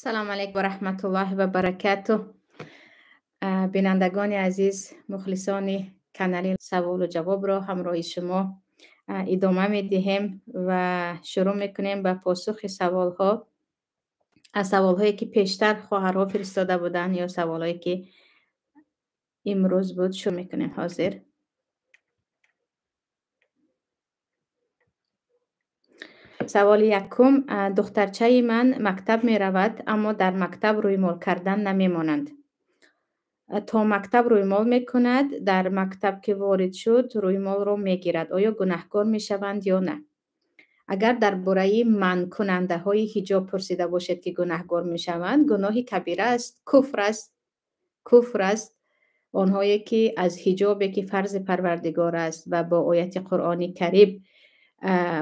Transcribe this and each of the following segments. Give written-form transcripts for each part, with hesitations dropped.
سلام علیکم و رحمت الله و برکاته. بینندگان عزیز، مخلصان کانال سوال و جواب را همراه شما ادامه می دهیم و شروع میکنیم به پاسخ سوال ها. از سوال هایی که پیشتر خواهرها فرستاده بودن یا سوال هایی که امروز بود شروع میکنیم. حاضر. سوال یکم: دخترچه من مکتب می رود اما در مکتب روی مال کردن نمی مانند. تا مکتب رویمال میکند، در مکتب که وارد شد رویمال را میگیرد. آیا گناهکار میشوند یا نه؟ اگر درباره منع کننده های حجاب پرسیده باشد که گناهکار میشوند، گناه کبیره است، کفر است. آنهایی که از حجابی که فرض پروردگار است و با آیت قرآنی کریم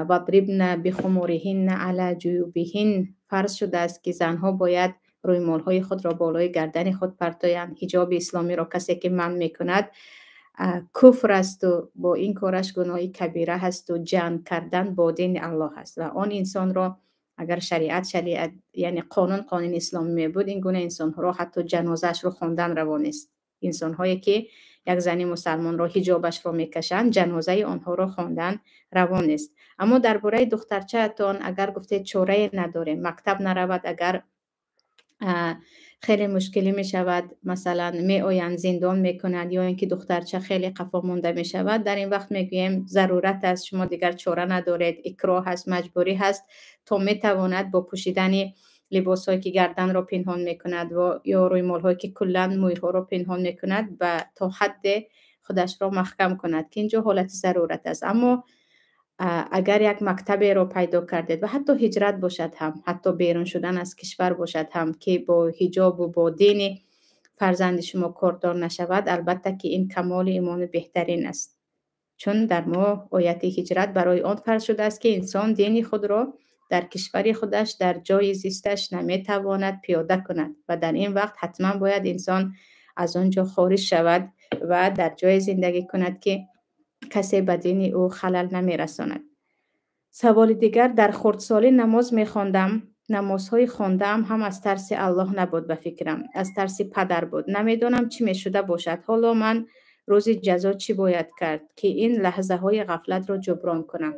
وَاضْرِبْنَ بِخُمُورِهِنَّ عَلَى جُیوبِهِنَّ فرض شده است که زنها باید رویمال‌های خود را بالای گردن خود پرتایند. حجاب اسلامی را کسی که منع میکند کفر است و با این کارش گناه کبیره است و جنگ کردن با دین الله است. و آن انسان را اگر شریعت یعنی قانون اسلامی می بود، این گونه انسان را حتی جنازه‌اش رو خواندن روا نیست. انسان هایی که یک زن مسلمان را حجابش را میکشند، جنازه آنها را خواندن روا نیست. اما درباره دخترچه تان اگر گفته چاره نداره، مکتب نرود، اگر خیلی مشکلی می شود، مثلا می آیند زندان می کنند یا اینکه دخترچه خیلی قفا مونده می شود، در این وقت می گوییم ضرورت است، شما دیگر چاره ندارید، اکراه هست، مجبوری هست تا می تواند با پوشیدن لباس هایی که گردن را پنهان می کند و یا رویمال هایی که کلا موی ها را پنهان می کند و تا حد خودش را محکم کند که اینجا حالت ضرورت است. اما اگر یک مکتب را پیدا کردید و حتی هجرت باشد هم، حتی بیرون شدن از کشور باشد هم که با حجاب و با دین فرزند شما کاردار نشود، البته که این کمال ایمان بهترین است، چون در ما آیت هجرت برای آن فرض شده است که انسان دین خود را در کشور خودش در جای زیستش نمیتواند پیاده کند و در این وقت حتما باید انسان از آنجا خارج شود و در جای زندگی کند که کسی به دین او خلل نمی رساند. سوال دیگر: در خردسالی نماز می خواندم، نمازهای خواندم هم از ترس الله نبود، به فکرم از ترس پدر بود. نمیدانم چی می شده باشد. حالا من روز جزا چی باید کرد که این لحظه های غفلت را جبران کنم؟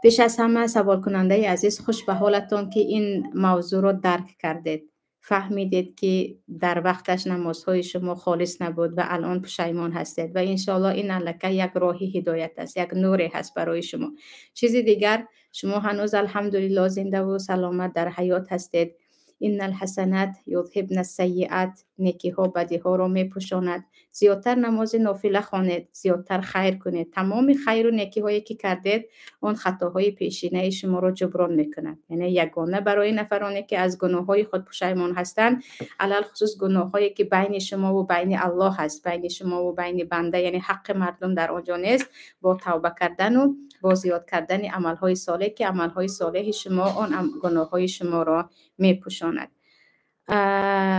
پیش از همه سوال کننده عزیز، خوش به حالتان که این موضوع را درک کردید، فهمیدید که در وقتش نمازهای شما خالص نبود و الان پشیمان هستید و انشاءالله این الکه یک راهی هدایت است، یک نوری هست برای شما. چیزی دیگر، شما هنوز الحمدلله زنده و سلامت در حیات هستید. این الحسنات یذهبن السیئات، نیکی ها بدی ها را می پوشاند. زیادتر نماز نافله خوانید، زیادتر خیر کنید. تمام خیر و نیکی هایی که کردید آن خطاهای پیشینه شما را جبران میکند. یعنی یگانه برای نفرانی که از گناه های خود پشیمان هستند، علل خصوص گناه هایی که بین شما و بین الله هست، بین شما و بین بنده، یعنی حق مردم در آنجا نیست، با توبه کردن و با زیاد کردن عمل های صالح که عمل های صالح شما آن گناه های شما را میپوشاند.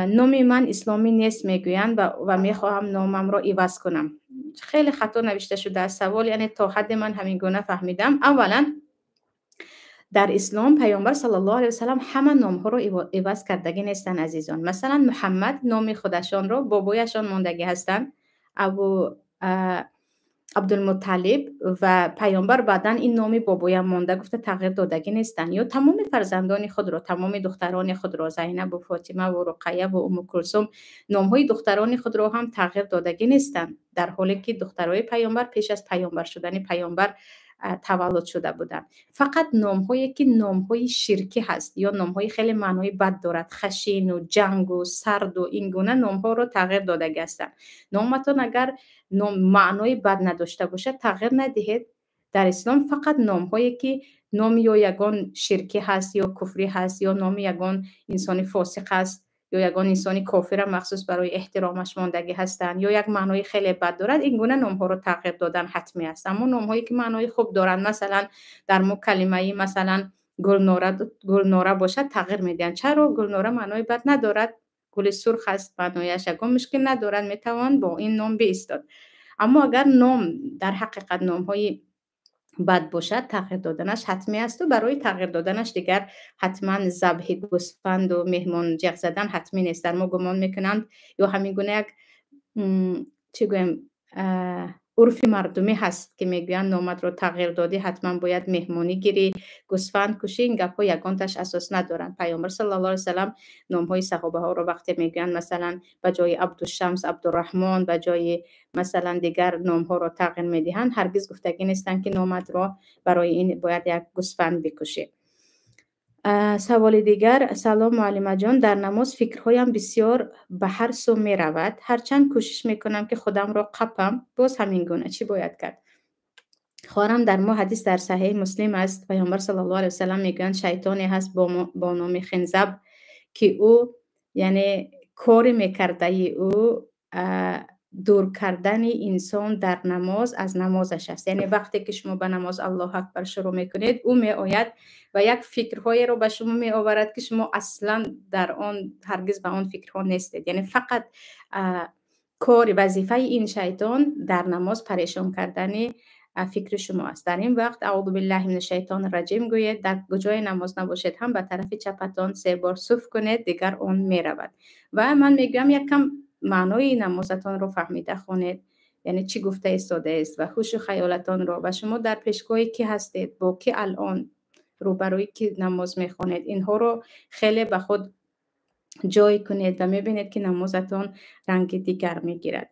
نام من اسلامی نیست میگویند و میخواهم نامم را عوض کنم. خیلی خطا نوشته شده از سوال، یعنی تا حد من همین گونه فهمیدم. اولا در اسلام پیامبر صلی الله علیه و سلم همه نام ها را عوض کردگی نیستن عزیزان. مثلا محمد نام خودشان را بابایشان ماندگی هستند، ابو عبدالمطلب، و پیامبر بعداً این نامی بابایم مانده گفته تغییر دادگی نیستن. یا تمام فرزندان خود را، تمام دختران خود را، زینب و فاطمه و رقیه و ام کلثوم، نامهای دختران خود را هم تغییر دادگی نیستن، در حالی که دخترای پیامبر پیش از پیامبر شدن پیامبر تولد شده بودند. فقط نامهایی که نامهای شرکی هست یا نامهای خیلی معنای بد دارد، خشین و جنگ و سرد و این گونه نامها را تغییر دادگی هستند. نامتان اگر معنای بد نداشته باشه تغییر ندهید. در اسلام فقط نامهایی که نام یا یگان شرکی هست یا کفری هست یا نام یگان انسانی فاسق هست یا یگان انسانی کافر مخصوص برای احترامش ماندگی هستند یا یک معنای خیلی بد دارد، این گونه نامها رو تغییر دادن حتمی است. اما نامهایی که معنای خوب دارند، مثلا در مو کلمه مثلا گلناره باشد تغییر میدن. چرا؟ گلناره معنای بد ندارد، گل سرخ است، معنایش یگان مشکل ندارد، میتوان با این نام بایستاد. اما اگر نام در حقیقت نام های بد باشد تغییر دادنش حتمی است و برای تغییر دادنش دیگر حتما ذبح گوسفند و مهمان جغ زدن حتمی نیست. در ما گمان میکنند یا همین گونه یک چی گویم عرف مردمی هست که میگویند نامت رو تغییر دادی حتما باید مهمانی گیری، گوسفند کشی. این گپ ها یگانتش اساس ندارند. پیامبر صلی الله علیه و سلم نام های صحابه ها رو وقتی میگویند مثلا به جای عبدالشمس عبدالرحمن، به جای مثلا دیگر نام ها رو تغییر میدهند، هرگز گفتگی نیستند که نامت رو برای این باید یک گوسفند بکشی. سوال دیگر: سلام معلمه جان، در نماز فکرهایم بسیار به هر سو می رود، هرچند کوشش می کنم که خودم را قپم، باز همین گونه چی باید کرد؟ خواهرم، در ما حدیث در صحیح مسلم است، پیامبر صلی الله علیه و سلم میگویند شیطانی هست با نام خنزب که او یعنی کاری میکرده او دور کردن انسان در نماز از نمازش است. یعنی وقتی که شما به نماز الله اکبر شروع میکنید، او می آید و یک فکرهایی رو به شما می آورد که شما اصلا در آن هرگز به آن فکرها نیستید. یعنی فقط کار وظیفه این شیطان در نماز پریشان کردن فکر شما است. در این وقت اعوذ بالله من الشیطان الرجیم گوید، در کجای نماز نباشید هم به طرف چپتان 3 بار صف کنید، دیگر آن می رود. و من میگم یک کم معنای نمازتان رو فهمیده خونید، یعنی چی گفته ایستاده است و هوش و خیالتان رو و شما در پیشگاهی که هستید، با که الان روبروی که نماز میخونید، اینها رو خیلی به خود جای کنید و میبینید که نمازتان رنگ دیگر میگیرد.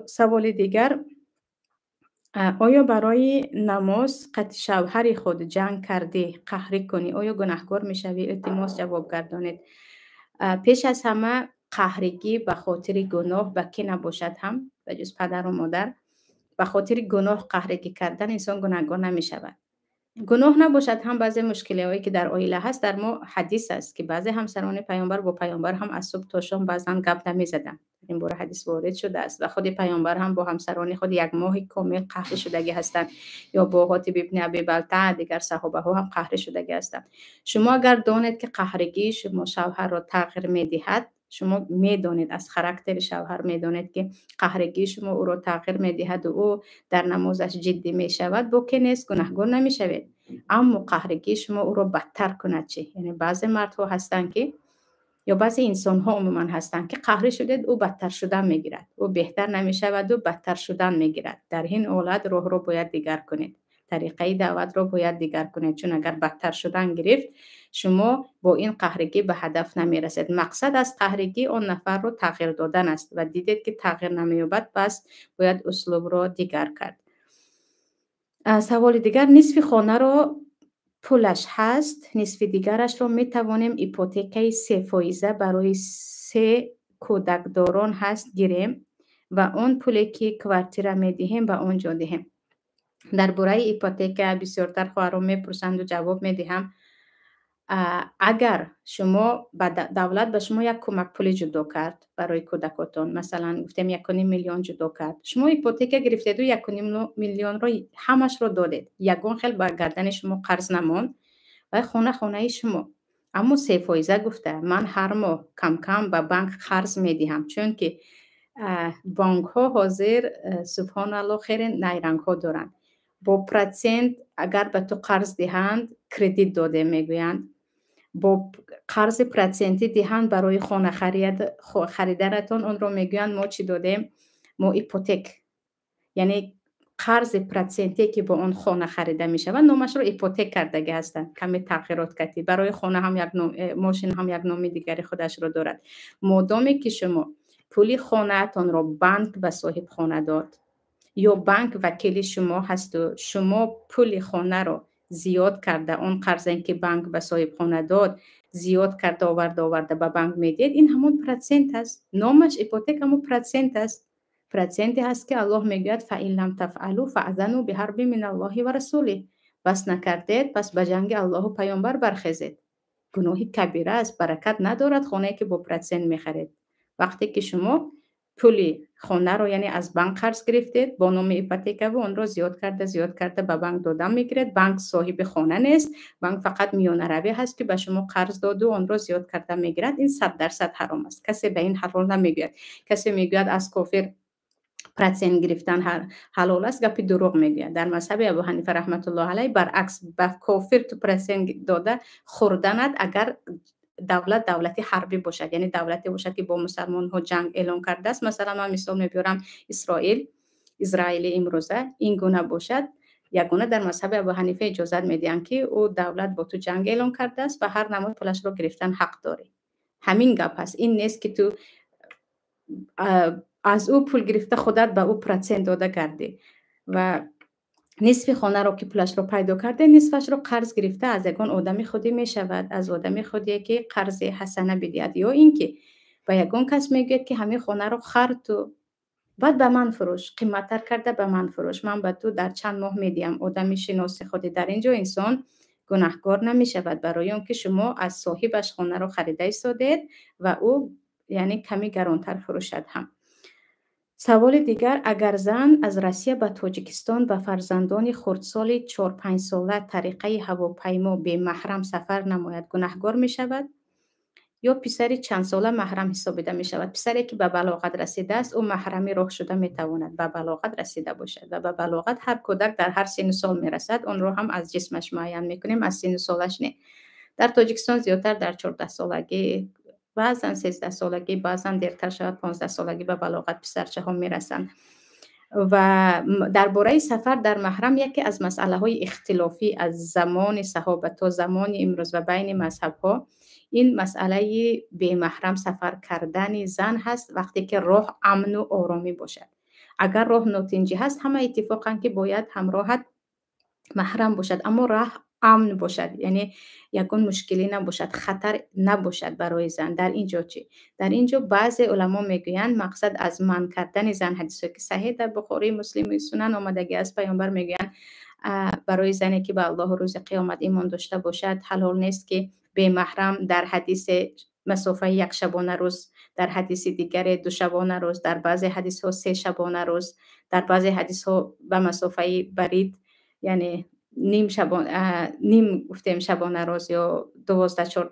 سوال دیگر: آیا برای نماز قد شوهر خود جنگ کرده قهری کنی آیا گناهکار میشوی؟ التماس جواب گردانید. پیش از همه قهرگی به خاطر گناه به کی نباشد هم به جز پدر و مادر. به خاطر گناه قهرگی کردن انسان گناهکار نمیشود. گناه نباشد هم بعضی مشکلی هایی که در عائله هست، در ما حدیث است که بعضی همسران پیامبر با پیامبر هم از صبح تا شام بعضا گپ نمیزدن. این باره حدیث وارد شده است و خود پیامبر هم با همسران خود 1 ماه کامل قهر شدگی هستند، یا با حاتب ابن ابی بلتع دیگر صحابه ها هم قهر شدگی هستند. شما اگر دانید که قهرگی شما شوهر را تغییر میدهد، شما میدانید از خاراکتر شوهر میدانید که قهرگی شما او را تغییر میدهد و او در نمازش جدی میشود، با که نیست گناهکار نمیشوید. اما قهرگی شما او را بدتر کند چی؟ یعنی بعضی مردها هستند که یا بعضی انسان ها عموما هستند که قهر شدید او بدتر شدن میگیرد، او بهتر نمیشود و بدتر شدن میگیرد. در این حالت راه رو باید دیگر کنید، طریقه دعوت رو باید دیگر کنید، چون اگر بدتر شدن گرفت شما با این قهرگی به هدف نمیرسید. مقصد از قهرگی آن نفر رو تغییر دادن است و دیدید که تغییر نمییابد، پس باید اسلوب رو دیگر کرد. سوال دیگر: نصف خانه رو پولش هست، نصف دیگرش رو می توانیم ایپوتیک 3% برای 3 کودکداران هست گیریم و اون پولی که کوارتیر می دهیم به اونجا دهیم. در باره ایپوتیک بسیارتر خواهران می پرسند و جواب می دهم. اگر شما دولت به شما یک کمک پولی جدا کرد برای کودکاتون، مثلا گفتیم 1.5 میلیون جدا کرد، شما ایپوتیک گرفتید و 1.5 میلیون رو همش رو دادید، یگان خیلی بر گردن شما قرض نماند و خانه شما. اما 3% گفته من هر ماه کم کم به بانک قرض میدهم، چون که بانک ها حاضر سبحان الله خیر نیرنگ ها دارند. با پرسنت اگر به تو قرض دهند کردیت داده میگویند، با قرض پرسنتی دهند برای خانه خریدنتون، اون رو میگویند ما چی دادیم؟ ما ایپوتیک. یعنی قرض پرسنتی که با اون خانه خریده میشه و نامش رو ایپوتیک کردگی هستند. کمی تغییرات کردی. برای خانه هم یک نام، ماشین هم یک نام دیگری خودش رو دارد. مادامی که شما پولی خانه تان رو بانک به صاحب خانه داد یا بانک وکیل شما هست و شما پولی خانه رو زیاد کرده، اون قرضی که بانک به صاحب خانه داد زیاد کرده آورده به بانک میدید، این همون پرسنت است. نامش ایپوتیک همون پرسنت است. پرسنتی هست که الله میگوید فإن لم تفعلوا فأذنوا بحرب من الله و رسوله. بس نکردید پس به جنگ الله و پیامبر برخیزید. گناهی کبیره است، برکت ندارد خانه که با پرسنت میخرید. وقتی که شما پولی خانه رو یعنی از بانک قرض گرفتید با نام ایپوتیک و اون رو زیاد کرده به بانک دادن میگیرید، بانک صاحب خانه نیست، بانک فقط میانه روی هست که به شما قرض داده و اون رو زیاد کرده میگیرد. این 100% حرام است. کسی به این حرام نمیگوید. کسی میگوید از کافر پرسنت گرفتن حلال است، گپی دروغ میگه. در مذهب ابو حنیفه رحمت الله علیه برعکس، به کافر تو پرسنت داده خوردنت اگر دولتی حربی باشد، یعنی دولتی باشد که با مسلمان ها جنگ اعلان کرده است. مثلا من مثال میبرم اسرائیل امروزه این گونه باشد، یگانه در مذهب ابو حنیفه اجازت میدن که او دولت با تو جنگ اعلان کرده است و هر نماد پولش رو گرفتن حق داری. همین گپ است. این نیست که تو از او پول گرفته خودت به او پرسنت داده کردی و نصف خانه رو که پولش رو پیدا کرده نصفش رو قرض گرفته از یگان آدمی خودی می شود، از آدمی خودی که قرض حسنه بدهد، یا اینکه به یگان کس میگه که همین خانه رو خرد تو بعد به من فروش، قیمتتر کرده به من فروش، من به تو در چند ماه میدیم. آدمی شناسی خودی در اینجا انسان گناهکار نمی شود برای اون که شما از صاحبش خانه رو خریده ایستادید و او یعنی کمی گرانتر فروشد هم. سوال دیگر، اگر زن از روسیه به تاجیکستان به فرزندان خردسال 4-5 ساله طریقه هواپیما به محرم سفر نماید گناهکار می شود یا پسری چند ساله محرم حسابیده می شود؟ پسری که به بلاغت رسیده است او محرمی راه شده می تواند به بلاغت رسیده باشد و به بلاغت هر کودک در هر سن سال می رسد، اون رو هم از جسمش معین می کنیم، از سن سالش نه. در تاجیکستان زیادتر در 14 سالگی، بعضا 13 سالگی، بعضا دیرتر شود 15 سالگی به بلاغت پسرچه ها می رسند. و درباره سفر در محرم یکی از مسئله های اختلافی از زمان صحابه تا زمان امروز و بین مذهب ها این مسئله به محرم سفر کردن زن هست وقتی که راه امن و آرامی باشد. اگر راه ناتنجی هست همه اتفاقا که باید همراهت محرم باشد، اما راه امن باشد، یعنی یکون مشکلی نباشد، خطر نباشد برای زن. در اینجا چی؟ در اینجا بعضی علما میگویند مقصد از من کردن زن، حدیثی که صحیح در بخاری مسلم سنن آمدگی است، پیامبر میگویند برای زنی که به الله و روز قیامت ایمان داشته باشد حلال نیست که به محرم در حدیث مسافه 1 شبانه روز، در حدیث دیگر 2 شبانه روز، در بعضی حدیث ها 3 شبانه روز، در بعضی حدیث ها به مسافه برید یعنی نیم گفتیم شبانه روز یا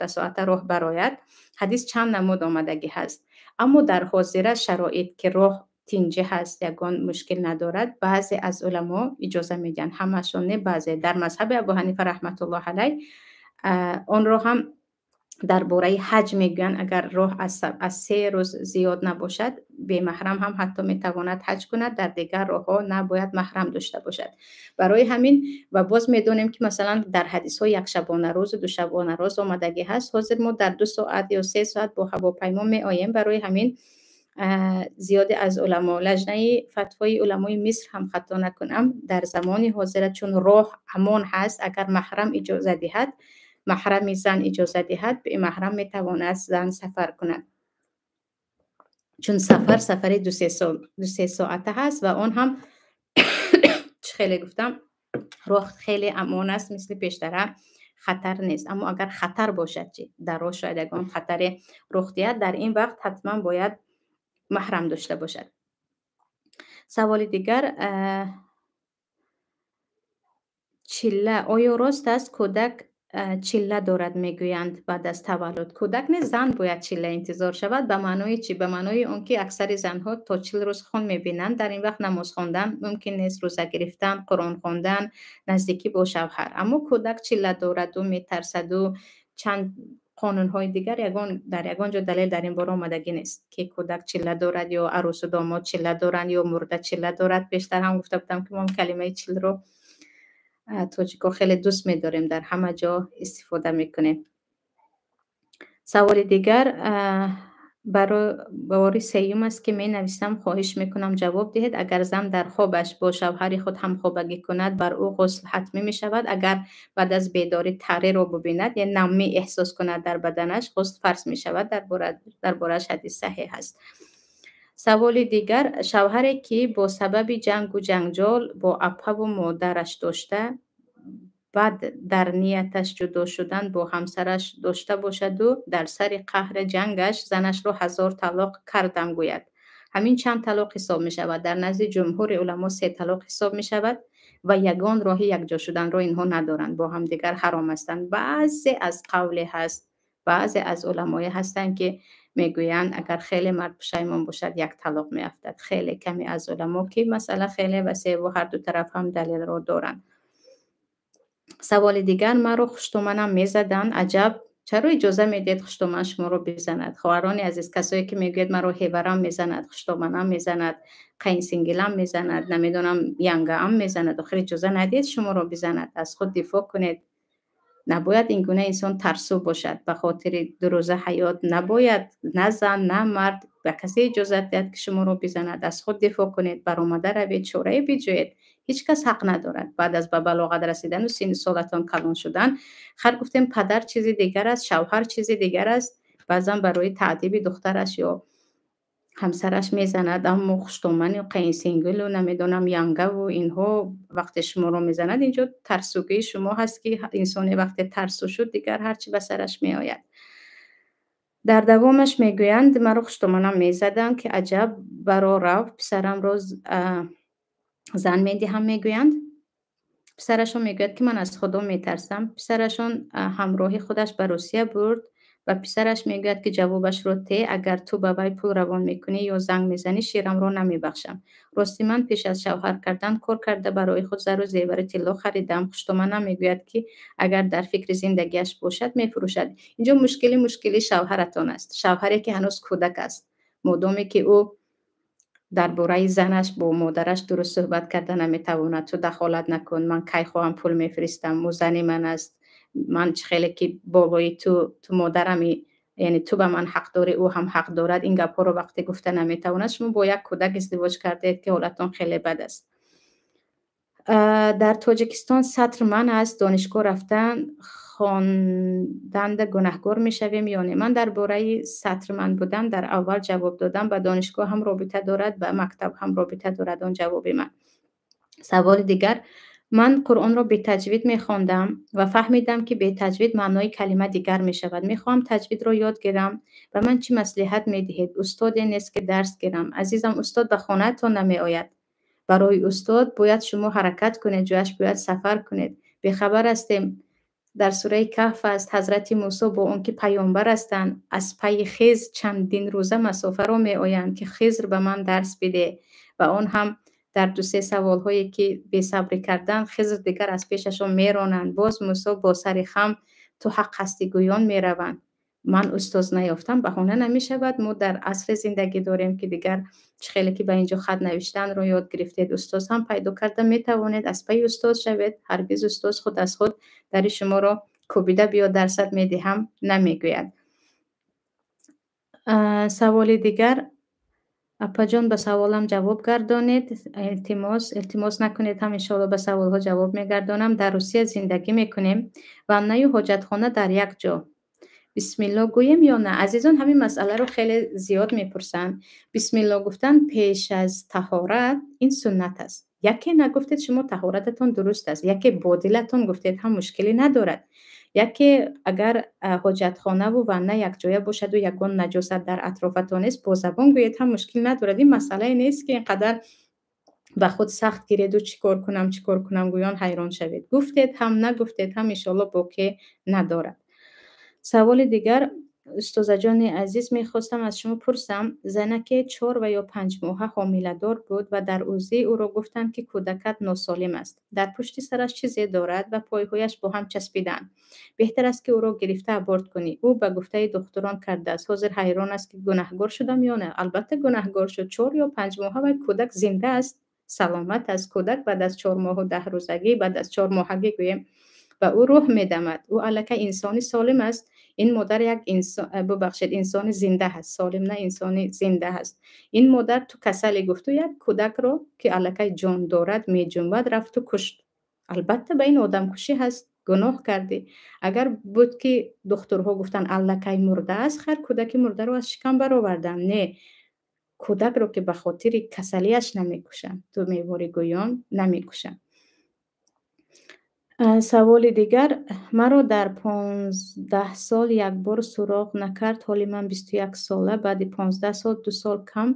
12-14 ساعته راه برآید. حدیث چند نمود آمدگی هست، اما در حاضر شرایط که راه تنجی هست یگان مشکل ندارد، بعضی از علما اجازه میدن، همشون نه، بعضی. در مذهب ابو حنیفه رحمت الله علیه آن را هم درباره حج میگن اگر راه از 3 روز زیاد نباشد به محرم هم حتی میتواند حج کند، در دیگر راه ها نباید محرم داشته باشد. برای همین و باز میدونیم که مثلا در حدیث ها 1 شبانه روز و 2 شبانه روز آمدگی هست، حاضر ما در 2 ساعت یا 3 ساعت با هواپیما می آییم. برای همین زیادی از علما، لجنه فتوای علمای مصر هم خطا نکنم در زمان حاضر چون راه امان هست، اگر محرم اجازه دهد، محرم زن اجازه دهد، به محرم میتواند زن سفر کند، چون سفر 2-3 ساعته هست و اون هم خیلی گفتم راه خیلی امان است، مثل پیشتره خطر نیست. اما اگر خطر باشد چی؟ در راه شاید اگر خطر رخ دهد، در این وقت حتما باید محرم داشته باشد. سوال دیگر، چله آیا راست است کودک چله دارد میگویند بعد از تولد؟ کودک نه، زن باید چله انتظار شود. به معنای چی؟ به معنای اون که اکثر زنها تا 40 روز خون میبینند، در این وقت نماز خواندن ممکن نیست، روزه گرفتن، قرآن خواندن، نزدیکی با شوهر. اما کودک چله دارد و میترسد و چند قانون های دیگر در یگان جا دلیل در این باره آمدگی نیست که کودک چله دارد یا عروس و داماد چله دارند یا مرده چله دارد. بیشتر هم گفته بودم که ما کلمه چله رو تاجیکا خیلی دوست می‌داریم، در همه جا استفاده میکنیم. سوال دیگر، برای سیوم است که می نویسم، خواهش میکنم جواب دهید. اگر زن در خوابش با شوهر خود هم خوابگی کند بر او غسل حتمی می شود؟ اگر بعد از بیداری تره را ببیند یا نمی احساس کند در بدنش غسل فرض می شود؟ درباره‌اش حدیث صحیح است. سوال دیگر، شوهری که با سبب جنگ و جنجال با اپه و مادرش داشته بعد در نیتش جدا شدن با همسرش داشته باشد و در سر قهر جنگش زنش را 1000 طلاق کردم گوید، همین چند طلاق حساب می شود؟ در نزد جمهور علما 3 طلاق حساب می شود و یگان راه یکجا شدن را اینها ندارند، با هم دیگر حرام هستند. بعضی از قول هست بعضی از علمای هستند که میگویند اگر خیلی مرد پشیمان باشد یک طلاق میافتد. خیلی کمی از علما که مسئله خیلی وسیع و هر دو طرف هم دلیل رو دارند. سوال دیگر، مرا خشتومنم میزدن، عجب چرا اجازه میدید خشتومن شما رو بزند؟ خواهران عزیز، کسایی که میگوید مرا هیورم میزند، خشتومنم میزند، قین سینگلم میزند، نمیدونم ینگه هم میزند، آخر اجازه ندید شما رو بزند. از خود دفاع کنید. نباید این گونه انسان ترسو باشد. به خاطر دو روزه حیات نباید نه زن نه مرد به کسی اجازه دهد که شما رو بزند. از خود دفاع کنید، برآمده روید، چاره بجویید. هیچ کس حق ندارد بعد از به بلاغت رسیدن و سن سالتان کلان شدن. خیر گفتیم پدر چیزی دیگر است، شوهر چیزی دیگر است. بعضا برای تعذیب دخترش یا همسرش میزند، اما خشتومن و قین سینگل و نمیدونم ینگه و اینها وقت شما رو میزند، اینجا ترسوگی شما هست که انسان وقت ترسو شد دیگر هرچی به سرش میآید. در دوامش میگویند مرا خشتومنم میزدن که عجب برا رفت، پسرم رو زن میدی هم میگویند. پسرشون میگوید که من از خدا میترسم. پسرشون همراه خودش به روسیه برد و پسرش میگوید که جوابش رو ته، اگر تو به وی پول روان میکنی یا زنگ میزنی شیرم رو نمیبخشم. راستی من پیش از شوهر کردن کار کرده برای خود زر و زیور طلا خریدم. خشتومنم میگوید که اگر در فکر زندگیش باشد میفروشد. اینجا مشکلی شوهرتان است، شوهری که هنوز کودک است. مادامی که او درباره زنش با مادرش درست صحبت کرده نمیتواند، تو دخالت نکن، من کی خواهم پول میفرستم، او زنی من است، من خیلی که بابای تو مادرمی، یعنی تو به من حق داری او هم حق دارد، این گپا رو وقتی گفته نمیتواند. شما با یک کودک ازدواج کردید که حالتون خیلی بد است. در تاجیکستان سطر من است، دانشگاه رفتن خواندند گناهکار میشویم یا نه؟ من درباره سطر من بودن در اول جواب دادم. به دانشگاه هم رابطه دارد، به مکتب هم رابطه دارد آن جواب من. سوال دیگر، من قرآن را به تجوید میخواندم و فهمیدم که به تجوید معنای کلمه دیگر میشود. میخواهم تجوید را یاد گیرم و من چی مصلحت میدهید؟ استادی نیست که درس گیرم. عزیزم، استاد به خانه تان نمیآید. برای استاد باید شما حرکت کنید، جایش باید سفر کنید. بخبر هستیم در سوره کهف است حضرت موسی با اون که پیامبر هستند از پی خضر چندین روزه مسافه را می آیند که خضر به من درس بده و اون هم در 2-3 سوال هایی که بی صبری کردن خضر دیگر از پیششون می رانند. باز موسی با سر خم تو حق هستی گویان می روند. من استاد نیافتم بهانه نمی شود. ما در عصر زندگی داریم که دیگر خیلی که به اینجا خط نوشتن رو یاد گرفتید، استاد هم پیدا کرده می توانید از پی استاد شوید. هرگز استاد خود از خود در شما رو کوبیده بیا درصد می دهم نمیگوید. سوال دیگر، اپا جان به سوالم جواب گردانید. التماس نکنید، هم انشاءالله به سوال ها جواب میگردانم. در روسیه زندگی میکنیم و نه حاجتخانه در یک جا. بسم الله گویم یا نه؟ عزیزان همین مسئله رو خیلی زیاد میپرسن. بسم الله گفتن پیش از طهارت این سنت است. یکی نگفتید شما طهارتتون درست است، یکی بادلتون گفتید هم مشکلی ندارد. یکی اگر حاجتخانه و نه یک جایه باشد و یگان نجاست در اطرافتان است با زبان گویید هم مشکل ندارد. این مسئله نیست که اینقدر به خود سخت گیرید و چیکار کنم گویان حیران شوید. گفتید هم نگفتید هم انشالله باکی ندارد. سوال دیگر، استاد جان عزیز میخواستم از شما پرسم، زنک 4 و یا 5 ماهه حامله دار بود و در اوزی او را گفتند که کودکت ناسالم است. در پشت سرش چیزی دارد و پایهایش با هم چسبیدن. بهتر است که او را گرفته ابورت کنی. او به گفته دکتران کرده است. حاضر حیران است که گناهکار شدم یا نه؟ البته گناهکار شد. 4 یا 5 ماهه و کودک زنده است، سلامت است. کودک بعد از 4 ماه و 10 روزگی، بعد از 4 ماهگی گویم و او روح میدمد. او الکی انسانی سالم است. این مادر یک انسان زنده هست، سالم نه، انسان زنده هست. این مادر تو کسلی گفت و یک کودک رو که الکی جان دارد می جنبد رفت و کشت. البته به این آدم کشی هست، گناه کردی. اگر بود که دکترها گفتن الکی مرده است، خیر کودک مرده رو از شکم برآوردن. نه، کودک رو که به خاطر کسلیش نمیکشن، تو میواری گویان نمیکشن. سوال دیگر، مرا در 15 سال یک بار سراغ نکرد، حالی من 21 ساله، بعد 15 سال 2 سال کم.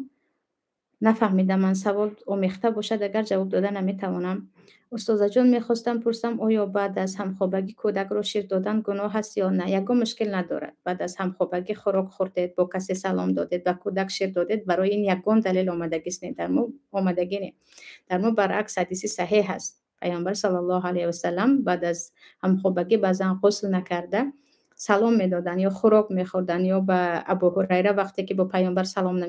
نفهمیدم من. سوال آمیخته باشد، اگر جواب داده نمیتوانم. استاد جان میخواستم پرسم آیا بعد از همخوابگی کودک رو شیر دادن گناه هست یا نه؟ یگان مشکل ندارد. بعد از همخوابگی خوراک خوردید، با کسی سلام دادید و کودک شیر دادید، برای این یگان دلیل آمدگی است. در مو آمدگی نه. در مو برعکس حدیثی صحیح هست. پیامبر صلی الله علیه و سلم بعد از همخوابگی بعضا غسل نکرده سلام میدادن یا خوراک میخوردن، یا به ابو هریره وقتی که با پیامبر سلام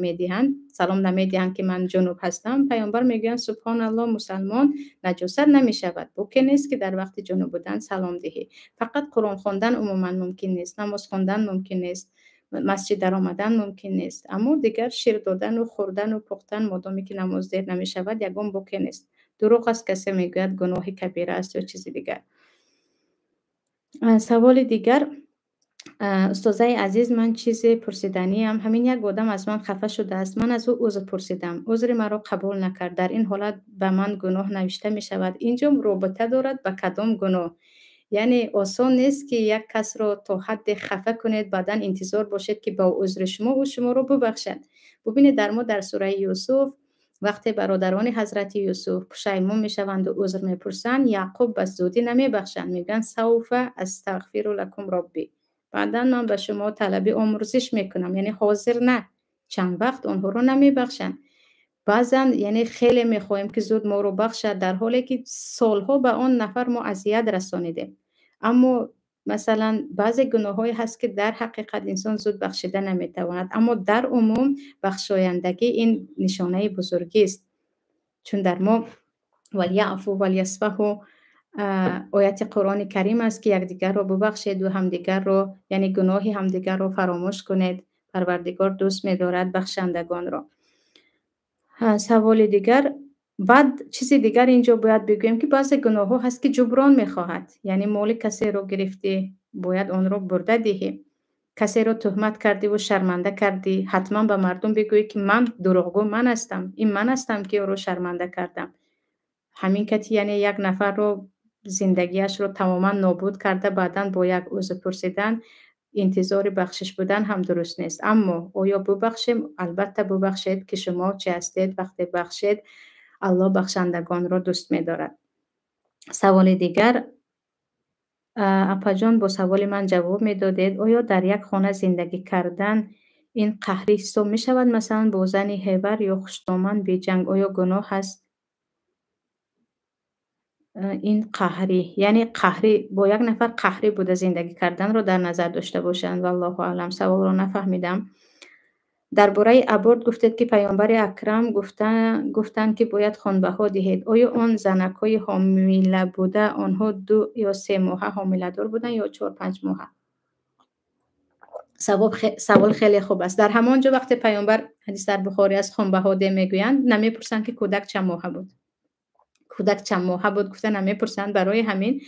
نمیدهند که من جنوب هستم، پیامبر میگویند سبحان الله، مسلمان نجاست نمی شود. ممکن نیست که در وقت جنوب بودن سلام دهی. فقط قرآن خواندن عموما ممکن نیست، نماز خواندن ممکن نیست، مسجد در آمدن ممکن نیست، اما دیگر شیر دادن و خوردن و پختن مادامی که نماز دیر نمی شود یگان ممکن نیست. دروغ است کسی میگوید گناه کبیره است یا چیزی دیگر. سوال دیگر، استادای عزیز، من چیزی پرسیدنی هم، همین یک آدم از من خفه شده است، من از او عذر پرسیدم، عذر مرا قبول نکرد، در این حالت به من گناه نوشته می شود؟ اینجا رابطه دارد به کدام گناه؟ یعنی آسان نیست که یک کس را تا حد خفه کنید بعدا انتظار باشید که با عذر شما و شما را ببخشد. ببینید در سوره یوسف وقتی برادران حضرت یوسف پشیمون میشوند و عذر میپرسند، یعقوب بس زودی نمیبخشند، میگن سوف استغفر لکم ربی، بعدا من به شما طلب آمرزش میکنم، یعنی حاضر نه، چند وقت آنها رو نمیبخشند. بعضا یعنی خیلی میخواهیم که زود ما رو بخشد، در حالی که سالها به آن نفر ما اذیت رسانیدیم. اما مثلا بعضی گناهایی هست که در حقیقت انسان زود بخشیده نمیتواند، اما در عموم بخشایندگی این نشانه بزرگی است، چون در ما ولیعفو ولیصفحوا آیت قرآن کریم است که یکدیگر رو ببخشید و همدیگر رو، یعنی گناه همدیگر رو فراموش کنید، پروردگار دوست می‌دارد بخشندگان را. سوال دیگر، بعد چیزی دیگر اینجا باید بگویم که بعضی گناه ها هست که جبران میخواهد، یعنی مال کسی رو گرفتی باید آن رو برده دهی، کسی رو تهمت کردی و شرمنده کردی، حتما به مردم بگویی که من دروغگو من هستم، این من هستم که او رو شرمنده کردم. همین که یعنی یک نفر رو زندگیش رو تماما نابود کرده، بعداً با یک عذر پرسیدن انتظار بخشش بودن هم درست نیست. اما آیا ببخشیم؟ البته ببخشید که شما چه هستید، وقتی بخشید الله بخشندگان را دوست می دارد. سوال دیگر، اپا جان با سوال من جواب می دادید آیا در یک خانه زندگی کردن این قهری حساب می شود؟ مثلا با زنی هیبر یا خوشدامن بی جنگ آیا گناه هست؟ این قهری، یعنی قهری با یک نفر قهری بوده زندگی کردن رو در نظر داشته باشند. والله اعلم. سوال رو نفهمیدم. درباره ابورت گفتید که پیامبر اکرم گفتن که باید خانبه ها دهید. آیا آن زنکای حامله بوده آنها 2 یا 3 ماه حامله دار بودن یا 4-5 ماه؟ سوال خیلی خوب است. در همانجا وقت پیامبر حدیث در بخاری از خانبه ها ده میگویند نمیپرسند که کودک چند ماه بود. کودک چند ماه بود گفته نمیپرسند. برای همین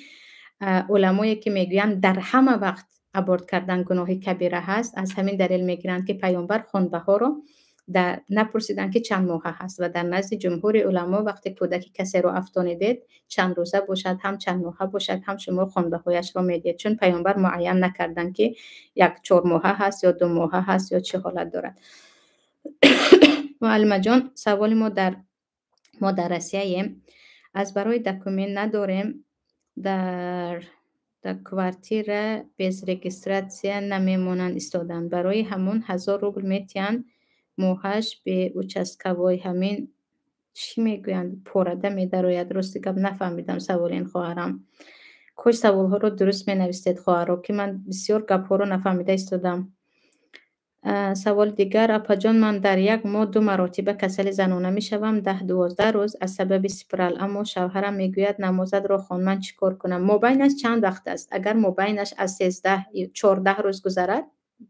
علمایی که میگویند در همه وقت ابورت کردن گناه کبیره هست، از همین دلیل میگیرند که پیامبر خانبه ها رو نپرسیدن که چند ماه هست و در نزد جمهور علما وقتی کودک کسی رو افتانیدید چند روزه باشد هم چند ماه باشد هم شما خانبه هایش رو میدید، چون پیامبر معین نکردن که 1-4 ماه هست یا 2 ماه هست یا چه حالت دارد. معلمه جان، سوال ما در مدرسیه از برای دکومنت نداریم، در کوارتیر bez registrație نمیمونن استادن، برای همون 1000 روبل میتین موهش به участковой. همین چی میگویند پورده میدروید؟ درستی که نفهمیدم سوال این خواهرم. کاش سوال ها رو درست می نویسید خواهر، که من بسیار گپ ها رو نفهمیده استادم. سوال دیگر، اپا جان من در یک ماه 2 مراتبه کسل زنانه می شوم 10-12 روز از سبب سپرال، اما شوهرم میگوید نمازت را خوان، من چیکار کنم؟ مابینش چند وقت است؟ اگر مابینش از 13-14 روز گذرد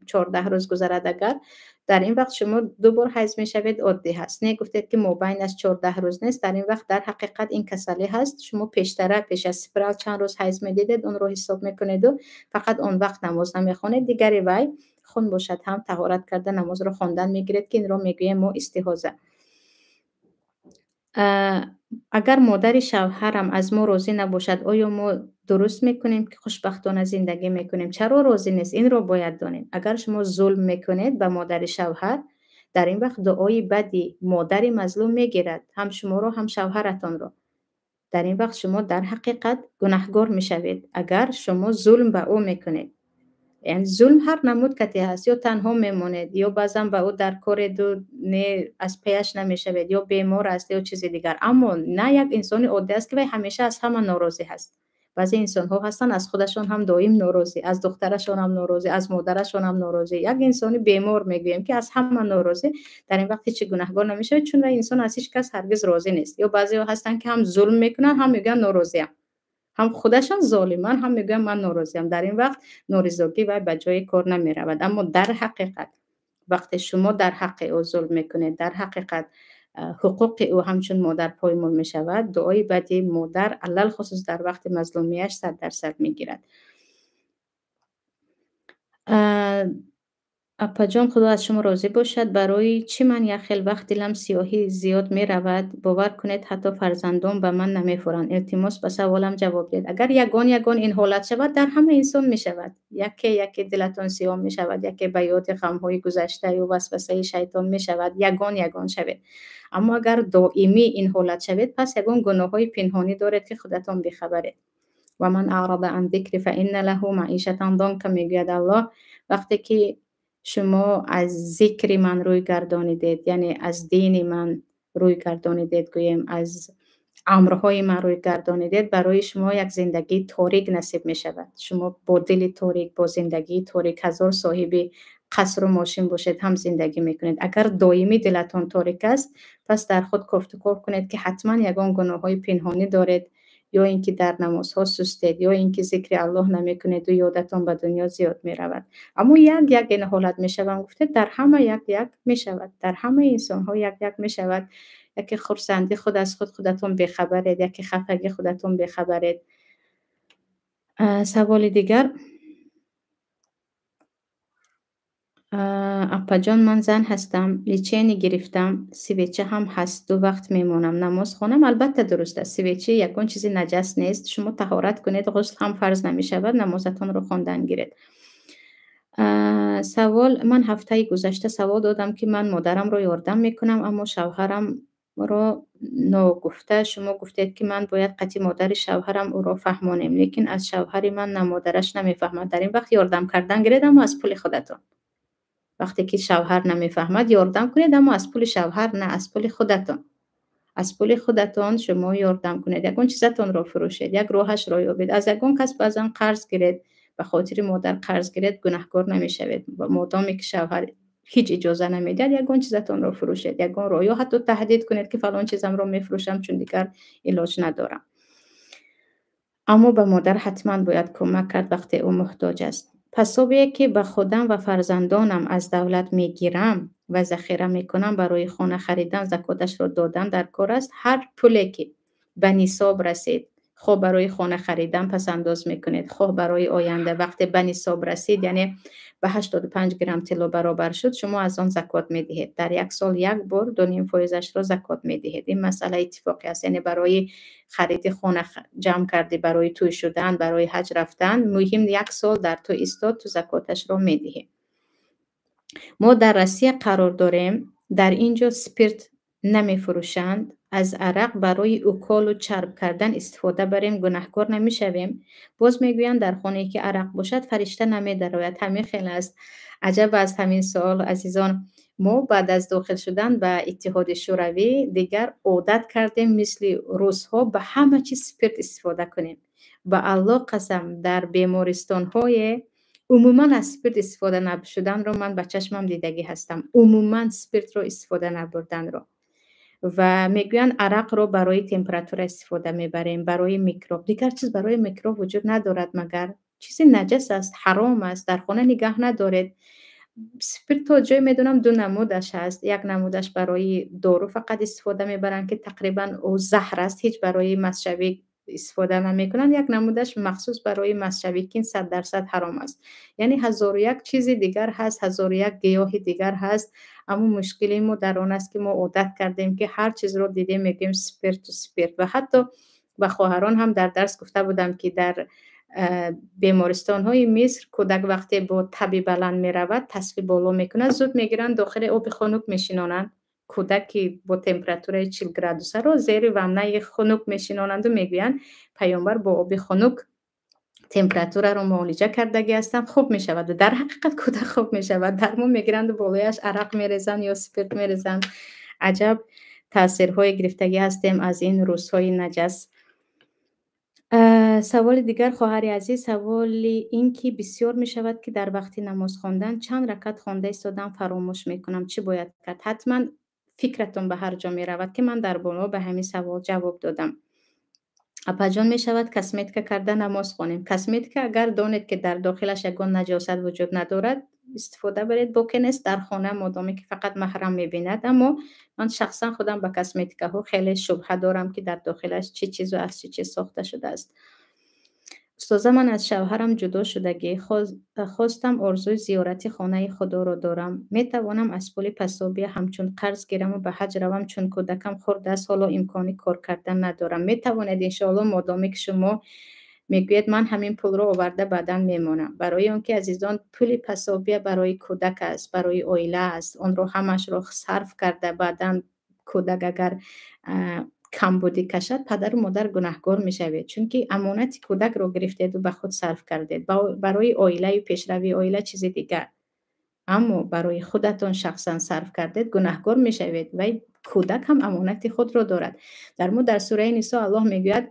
14 روز گذرد، اگر در این وقت شما 2 بار حیض می شوید عادی هست. نه گفتید که مابینش 14 روز نیست، در این وقت در حقیقت این کسلی هست. شما پیش از سپرال چند روز حیض می دیدید اون رو حساب میکنید و فقط اون وقت نماز نمیخونید. دیگری وای خون باشد هم طهارت کرده نماز رو خواندن میگیرید که این رو میگوییم ما استحاضه. اگر مادر شوهرم از ما راضی نباشد آیا ما درست میکنیم که خوشبختانه زندگی میکنیم؟ چرا راضی نیست؟ این رو باید دانیم. اگر شما ظلم میکنید به مادر شوهر، در این وقت دعای بدی مادر مظلوم میگیرد، هم شما رو هم شوهرتان رو. در این وقت شما در حقیقت گناهگار میشوید اگر شما ظلم به او میکنید. یعنی ظلم هر نمود کتی هست، یا تنها میمونید یا بعضا به او در کار دو نه از پیش نمیشوید یا بیمار است یا چیزی دیگر. اما نه یک انسان عادی است که همیشه از همه ناراضی هست. بعضی انسان ها هستن از خودشون هم دائم ناراضی، از دخترشون هم ناراضی، از مادرشون هم ناراضی. یک انسانی بیمار میگویم که از همه ناراضی، در این وقت چه گناهگار نمیشه، چون انسان از هیچ کس هرگز راضی نیست. یا بعضی ها هستن که هم ظلم میکنن هم میگن ناراضی، هم خودشان ظالمان هم میگن من ناراضیم. در این وقت نارضایتی و به جای کار نمی رود. اما در حقیقت وقتی شما در حق او ظلم میکنید، در حقیقت حقوق او همچون مادر پایمال می شود، دعای بدی مادر علل خصوص در وقت مظلومیش 100% میگیرد. اپا جان خدا از شما راضی باشد. برای چی من یک خیل وقت دلم سیاهی زیاد می رود؟ باور کنید حتی فرزندان به من نمی فورند. التماس به سوالم جواب دید. اگر یگان این حالت شود در همه انسان می شود. یکی دلتان سیاه می شود، یکی به یاد غم‌های گذشته و وسوسه شیطان می شود. یگان شود. اما اگر دائمی این حالت شود، پس یگان گناه‌های پنهانی دارد که خودتان بیخبرید. و من اعرض عن ذکر فان له معیشة ضنکا میگوید الله. وقتی که شما از ذکر من روی گردانیدید، یعنی از دین من روی گردانیدید، گویم از امرهای من روی گردانیدید، برای شما یک زندگی تاریک نصیب می شود. شما با دل تاریک، با زندگی تاریک، هزار صاحب قصر و ماشین باشید هم زندگی میکنید. اگر دائمی دلتان تاریک است، پس در خود گفتگو کنید که حتما یگان گناههای پنهانی دارید، یا اینکه در نمازها سستید، یا اینکه ذکر الله نمیکنید و یادتان به دنیا زیاد می رود. اما یک این حالت می شود. گفته در همه یک می شود، در همه انسان ها یک می شود. یکی خرسندی خود از خودتون بخبرید، یکی خفگی خودتون بخبرید. سوال دیگر. اپا جان من زن هستم، لیچینی گرفتم، سویچه هم هست، 2 وقت میمونم نماز خونم. البته درست است، سویچه یکون چیزی نجس نیست. شما طهارت کنید، غسل هم فرض نمی شود، نمازتان رو خواندن گیرید. سوال. من هفته گذشته سوال دادم که من مادرم رو یاردم میکنم اما شوهرم رو نگفته. شما گفتید که من باید قطعی مادر شوهرم او رو فهمانم، لیکن از شوهر من نه مادرش نمیفهمد. در این وقت یاردم کردن گیرید اما از پول خودتون. وقتی که شوهر نمیفهمد یاردم کنید، اما از پول شوهر نه، از پول خودتون. از پول خودتون شما یاردم کنید. یکون چیزتون رو فروشید، یک راهش رو یابید. از یکون کس بعضا قرض گیرید، به خاطر مادر قرض گیرید، گناهگار نمیشوید. مادامی که شوهر هیچ اجازه نمیدید یکون چیزتون رو فروشید، یکون رو، یا حتی تهدید کنید که فلان چیزم رو میفروشم چون دیگر علاج ندارم. اما به مادر حتما باید کمک کرد وقتی او محتاج است. پسابی که به خودم و فرزندانم از دولت میگیرم و ذخیره میکنم برای خانه خریدن، زکاتش رو دادن در کار است. هر پولی که به نصاب رسید، خب برای خانه خریدن پس انداز میکنید، خب برای آینده وقتی به نصاب رسید، یعنی به 85 گرم طلا برابر شد، شما از آن زکات میدهید. در یک سال یک بار 2.5% را زکات میدهید. این مسئله اتفاقی است. یعنی برای خرید خانه جمع کردی، برای توی شدن، برای حج رفتن، مهم یک سال در تو استاد، تو زکاتش را میدهید. ما در روسیه قرار داریم، در اینجا سپیرت نمی فروشند. از عرق برای اکال و چرب کردن استفاده بریم، گناهکار نمی شویم. باز میگویند در خانه که عرق باشد فرشته نمی درآید. همین خیلی است عجب از همین سوال عزیزان. ما بعد از داخل شدن به اتحاد شوروی دیگر عادت کردیم مثل روس‌ها به همه چیز سپیرت استفاده کنیم. به الله قسم در بیمارستان های عموما از سپیرت استفاده نشدن رو من به چشمم دیدگی هستم. عموما سپیرت رو استفاده نبردن رو. و میگوین عرق رو برای تمپراتور استفاده میبریم، برای میکروب. دیگر چیز برای میکروب وجود ندارد مگر چیزی نجس است، حرام است، در خانه نگه ندارید. سپیرت تا جای میدونم 2 نمودش هست. یک نمودش برای دارو فقط استفاده میبرن که تقریبا او زهر است، هیچ برای مصرفی استفاده نمیکنن. یک نمودش مخصوص برای مصرفی که 100% حرام است. یعنی 1001 چیز دیگر هست، 1001 گیاه دیگر هست. اما مشکلی ما در آن است که ما عادت کردیم که هر چیز رو دیدیم میگیم سپیرت و سپیرت. و حتی به خواهران هم در درس گفته بودم که در بیمارستان های مصر کودک وقتی با تبی بلند می رود، تصفیه بالا میکنه، زود میگیرن داخل آب خنک میشینانند. کودکی با تمپراتور 40 گرادوسه رو زیر وامنه خنک میشینانند و میگویند پیامبر با آب خنک تمپراتور رو معالجه کردگی هستند خوب می شود و در حقیقت کودک خوب می شود. درمون میگیرند و بالایش عرق میریزند یا سپرت میریزند. عجب تاثیرهای گرفتگی هستیم از این روزهای نجس. سوال دیگر خواهر عزیز، سوال این که بسیار می شود که در وقت نماز خواندن چند رکعت خوانده ایستادم فراموش می کنم، چی باید کرد؟ حتما فکرتون به هر جا می رود که من در بالا به همین سوال جواب دادم. اپا جان می شود کسمتیکه کرده نماز خوانیم. کسمتیکه اگر دانید که در داخلش یگان نجاست وجود ندارد استفاده برید، بکنید در خانه مادامی که فقط محرم می بیند. اما من شخصا خودم به کسمتیکه ها خیلی شبهه دارم که در داخلش چی چیز و از چی چیز ساخته شده است. استاذه من از شوهرم جدا شدگی خواستم ارزوی زیارت خانه خدا رو دارم. می توانم از پول پسابی همچون قرض گیرم و به حج روم چون کودکم خورده است حالا امکانی کار کردن ندارم. می توانید انشاءالله مادامی که شما میگوید من همین پول رو آورده بعداً میمونم، برای اونکه عزیزان پول پسابی برای کودک است، برای عائله است، اون رو همش رو صرف کرده بعداً کودک اگر کم بودی کشد پدر و مادر گناهکار میشوید، چون که امانت کودک رو گرفتید و به خود صرف کردید. برای عائله و پیشروی عائله چیز دیگر، اما برای خودتان شخصا صرف کردید گناهکار میشوید و کودک هم امانت خود رو دارد. در سوره نساء الله میگوید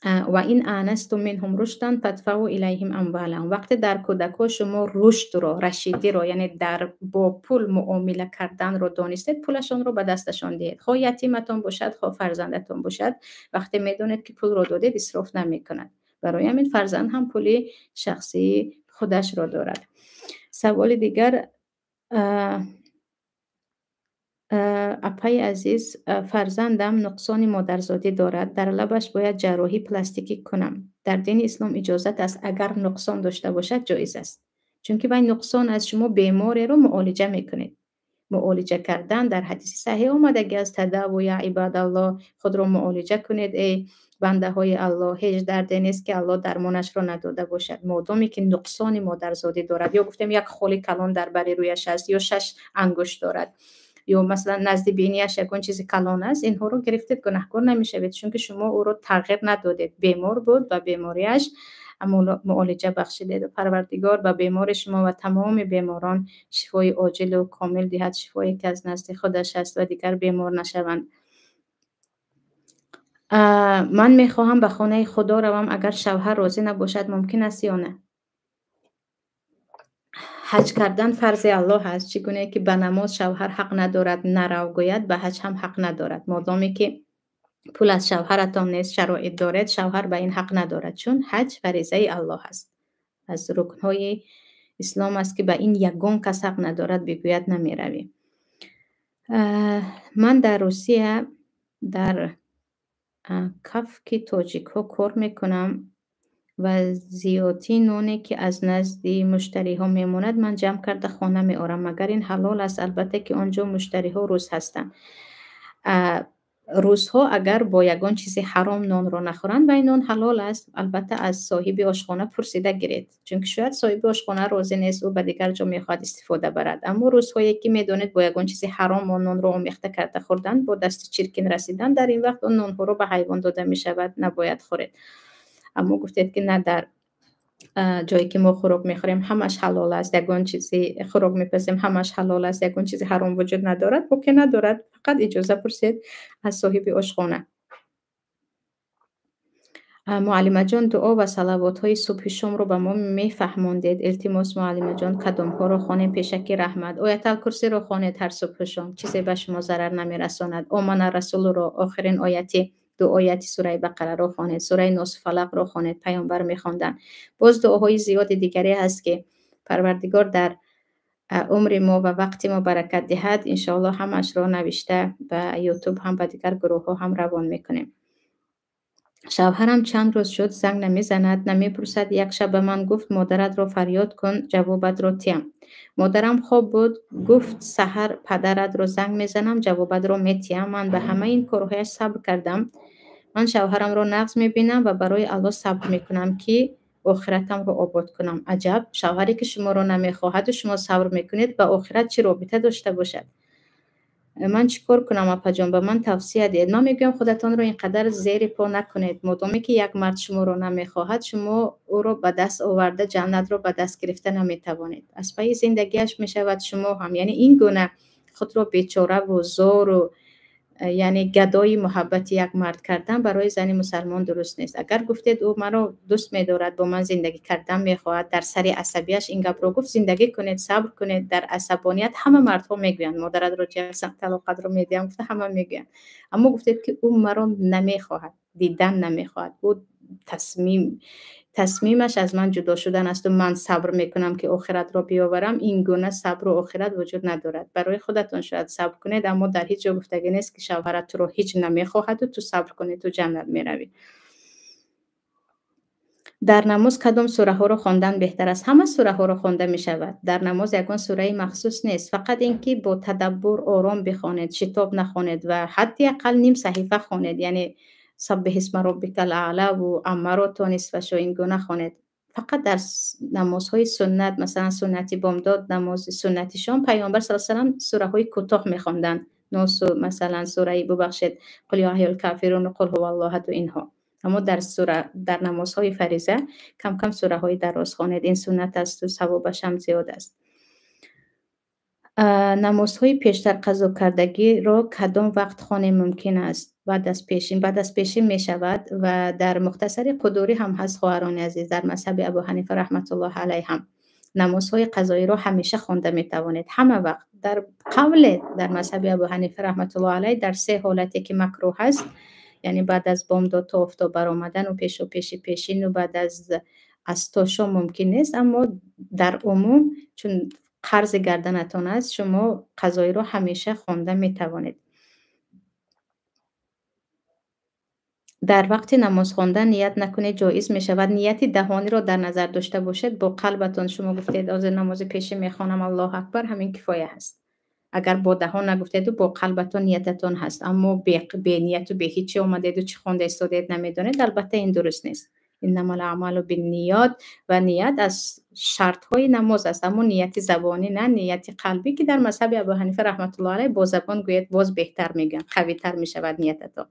و این آنستم منهم رشدا فادفعوا الیهم اموالهم. وقتی در کودکان شما رشد رو، رشیدی رو، یعنی در با پول معامله کردن رو دانستید، پولشون رو به دستشان دهید. خواهی یتیمتون باشد، خواهی فرزندتون باشد، وقتی میدونید که پول رو دادید اسراف نمیکند. برای همین فرزند هم پول شخصی خودش رو دارد. سوال دیگر، اپای عزیز، فرزندم نقصان مادرزادی دارد، در لبش باید جراحی پلاستیکی کنم. در دین اسلام اجازت است اگر نقصان داشته باشد جایز است، چون که باید نقصان از شما بیماری رو معالجه میکنید. معالجه کردن در حدیث صحیح آمدگی از تداوی یا عباد الله، خود رو معالجه کنید ای بنده های الله، هیچ دردی نیست که الله درمانش رو نداده باشد. مادامی که نقصان مادرزادی دارد، یا گفتم یک خالی کلان در بر رویش است، یا 6 انگشت دارد، یا مثلا نزد بینیش یکون چیزی کلان است، اینها رو گرفتید گناهکار نمیشوید، چون که شما او رو تغییر ندادید. بیمار بود و بیماریش معالجه بخشیدید. پروردگار به بیمار شما و تمام بیماران شفای عاجل و کامل دهد، شفایی که از نزد خودش است و دیگر بیمار نشوند. من میخواهم به خانه خدا روم، اگر شوهر راضی نباشد ممکن است یا نه؟ حج کردن فرض الله است، چگونه که به نماز شوهر حق ندارد نرو گوید، به حج هم حق ندارد. مادامی که پول از شوهرتان نیست، شرایط دارد، شوهر به این حق ندارد، چون حج فریضه الله است، از رکنهای اسلام است که به این یگان کس حق ندارد بگوید نمی روی. من در روسیه در کفک تاجیک ها کار میکنم و زیادی نونی که از نزد مشتری ها میموند من جمع کرده خانه می آرم، مگر این حلال است؟ البته که آنجا مشتری ها روز هستند. روزها اگر با یگان چیزی حرام نان را نخورند و این نان حلال است، البته از صاحب آشخانه پرسیده گیرید، چون که شاید صاحب آشخانه راضی نیست و به دیگر جا میخواد استفاده برد. اما روزهایی که میدونید با یگان چیزی حرام و نان را آمیخته کرده خوردن، با دست چرکین رسیدن، در این وقت اون نان ها را به حیوان داده می شود، نباید خورید. اما گفتید که نه، در جایی که ما خوراک میخوریم همش حلال است، یگان چیزی خوراک میپزیم همش حلال است، یگان چیزی حرام وجود ندارد، او که ندارد، فقط اجازه پرسید از صاحب آشخانه. معلمه جان، دعا و صلوات های صبح شام رو به ما میفهماندید، التماس معلمه جان کدام ها رو خوانیم پیشکی رحمت؟ آیت الکرسی رو خوانید هر صبح شام، چیزی به شما ضرر نمیرساند. آمن رسول رو، آخرین آیتی دو آیتی سوره بقره رو خوانید، سوره ناس فلق رو خوانید، پیامبر میخواندن. باز دعاهای زیاد دیگری هست که پروردگار در عمر ما و وقت ما برکت دهد. انشاءالله همش رو نوشته به یوتیوب هم به دیگر گروه ها هم روان میکنیم. شوهرم چند روز شد زنگ نمیزند، نمیپرسد. یک شب به من گفت مادرت رو فریاد کن، جوابت رو تیم. مادرم خواب بود، گفت سحر پدرت رو زنگ میزنم، جوابت رو میتیم. من به همه این کارهایش صبر کردم. من شوهرم رو نقض میبینم و برای الله صبر میکنم که آخرتم رو آباد کنم. عجب، شوهری که شما رو نمیخواهد و شما صبر میکنید، به آخرت چی رابطه داشته باشد؟ من چیکار کنم آپا جان؟ به من توصیه دید. من میگم خودتان رو اینقدر زیر پا نکنید. مادامی که یک مرد شما رو نمیخواهد، شما او رو به دست آورده جنت رو به دست گرفته نمیتوانید. از پای زندگیش میشود شما هم، یعنی این گونه خود رو بیچاره و زار و یعنی گدای محبت یک مرد کردن برای زن مسلمان درست نیست. اگر گفتید او مرا دوست می‌دارد، با من زندگی کردن می‌خواهد، در سر عصبیش این گپ رو گفت، زندگی کنید، صبر کنید. در عصبانیت همه مردها میگویند مادرت رو چه طلاق رو میدیم، گفته همه میگویند. اما گفتید که او مرا نمی‌خواهد، دیدن نمی‌خواهد. او تصمیمش از من جدا شدن است و من صبر میکنم که آخرت را بیاورم. این گونه صبر و آخرت وجود ندارد. برای خودتون شاید صبر کنید، اما در هیچ جا گفتگی نیست که شوهرت تو رو هیچ نمیخواهد و تو صبر کنید تو جنت میروی. در نماز کدام سوره ها رو خواندن بهتر است؟ همه سوره ها رو خوانده می شود. در نماز یگان سوره مخصوص نیست، فقط اینکه با تدبر آرام بخوانید، شتاب نخوانید و حداقل نیم صحیفه خوانید. یعنی سبح اسم ربک الاعلی و امرات و نصفش و این گونه خوانید. فقط در نمازهای سنت، مثلا سنتی بامداد، نماز سنتی شام، پیامبر صلی الله علیه و سلم سوره های کوتاه می‌خواندند. مثلا سوره ببخشید قل یا ایها الکافرون و قل هو الله احد و اینها. اما در نمازهای فریضه کم کم سوره های دراز خوانید. این سنت است و ثوابش هم زیاد است. نمازهای پیشتر قضا کردگی را کدام وقت خوانیم ممکن است؟ بعد از پیشین می شود و در مختصر قدوری هم هست خواهران عزیز. در مذهب ابو حنیفه رحمت الله علیه هم نمازهای قضایی را همیشه خوانده می توانید، همه وقت. در مذهب ابو حنیفه رحمت الله علیه در 3 حالتی که مکروه است، یعنی بعد از بامداد تا آفتاب برآمدن و پیشین و بعد از تا شام ممکن نیست. اما در عموم چون قرض گردنتان است، شما قضایی را همیشه خوانده می توانید. در وقت نماز خواندن نیت نکنید، جایز می شود. نیت دهانی را در نظر داشته باشید. با قلبتان شما گفتید از نماز پیشین می خوانم الله اکبر، همین کفایه هست. اگر با دهان نگفتید و با قلبتان نیتتان هست، اما به نیت و به هیچی اومدید و چی خوانده استادید نمیدونید، البته این درست نیست. انما الاعمال بالنیات و نیت از شرط های نماز است، اما نیت زبانی نه، نیت قلبی که در مذهب ابو حنیفه رحمت الله علیه با زبان گوید باز بهتر میگن، قوی تر میشود نیتتان.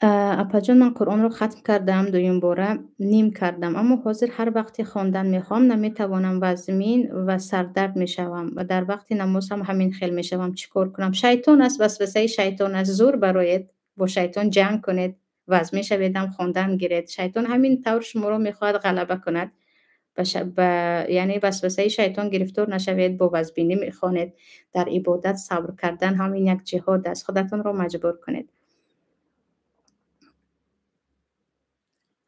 اپا جان، من قرآن رو ختم کردم، دویم باره نیم کردم، اما حاضر هر وقتی خواندن میخوام نمیتوانم و زمین و سردرد میشوم و در وقتی نماز هم همین خیل میشوم. چیکار کنم؟ شیطان است، وسوسه شیطان است. زور برایت با شیطان جنگ کنید، وز میشویدم خواندن گیرید. شیطان همین طور شما رو میخواهد غلبه کند. یعنی وسوسه شیطان گرفتار نشوید، با وزبینی میخوانید. در عبادت صبر کردن همین یک جهاد است، خودتون رو مجبور کنید.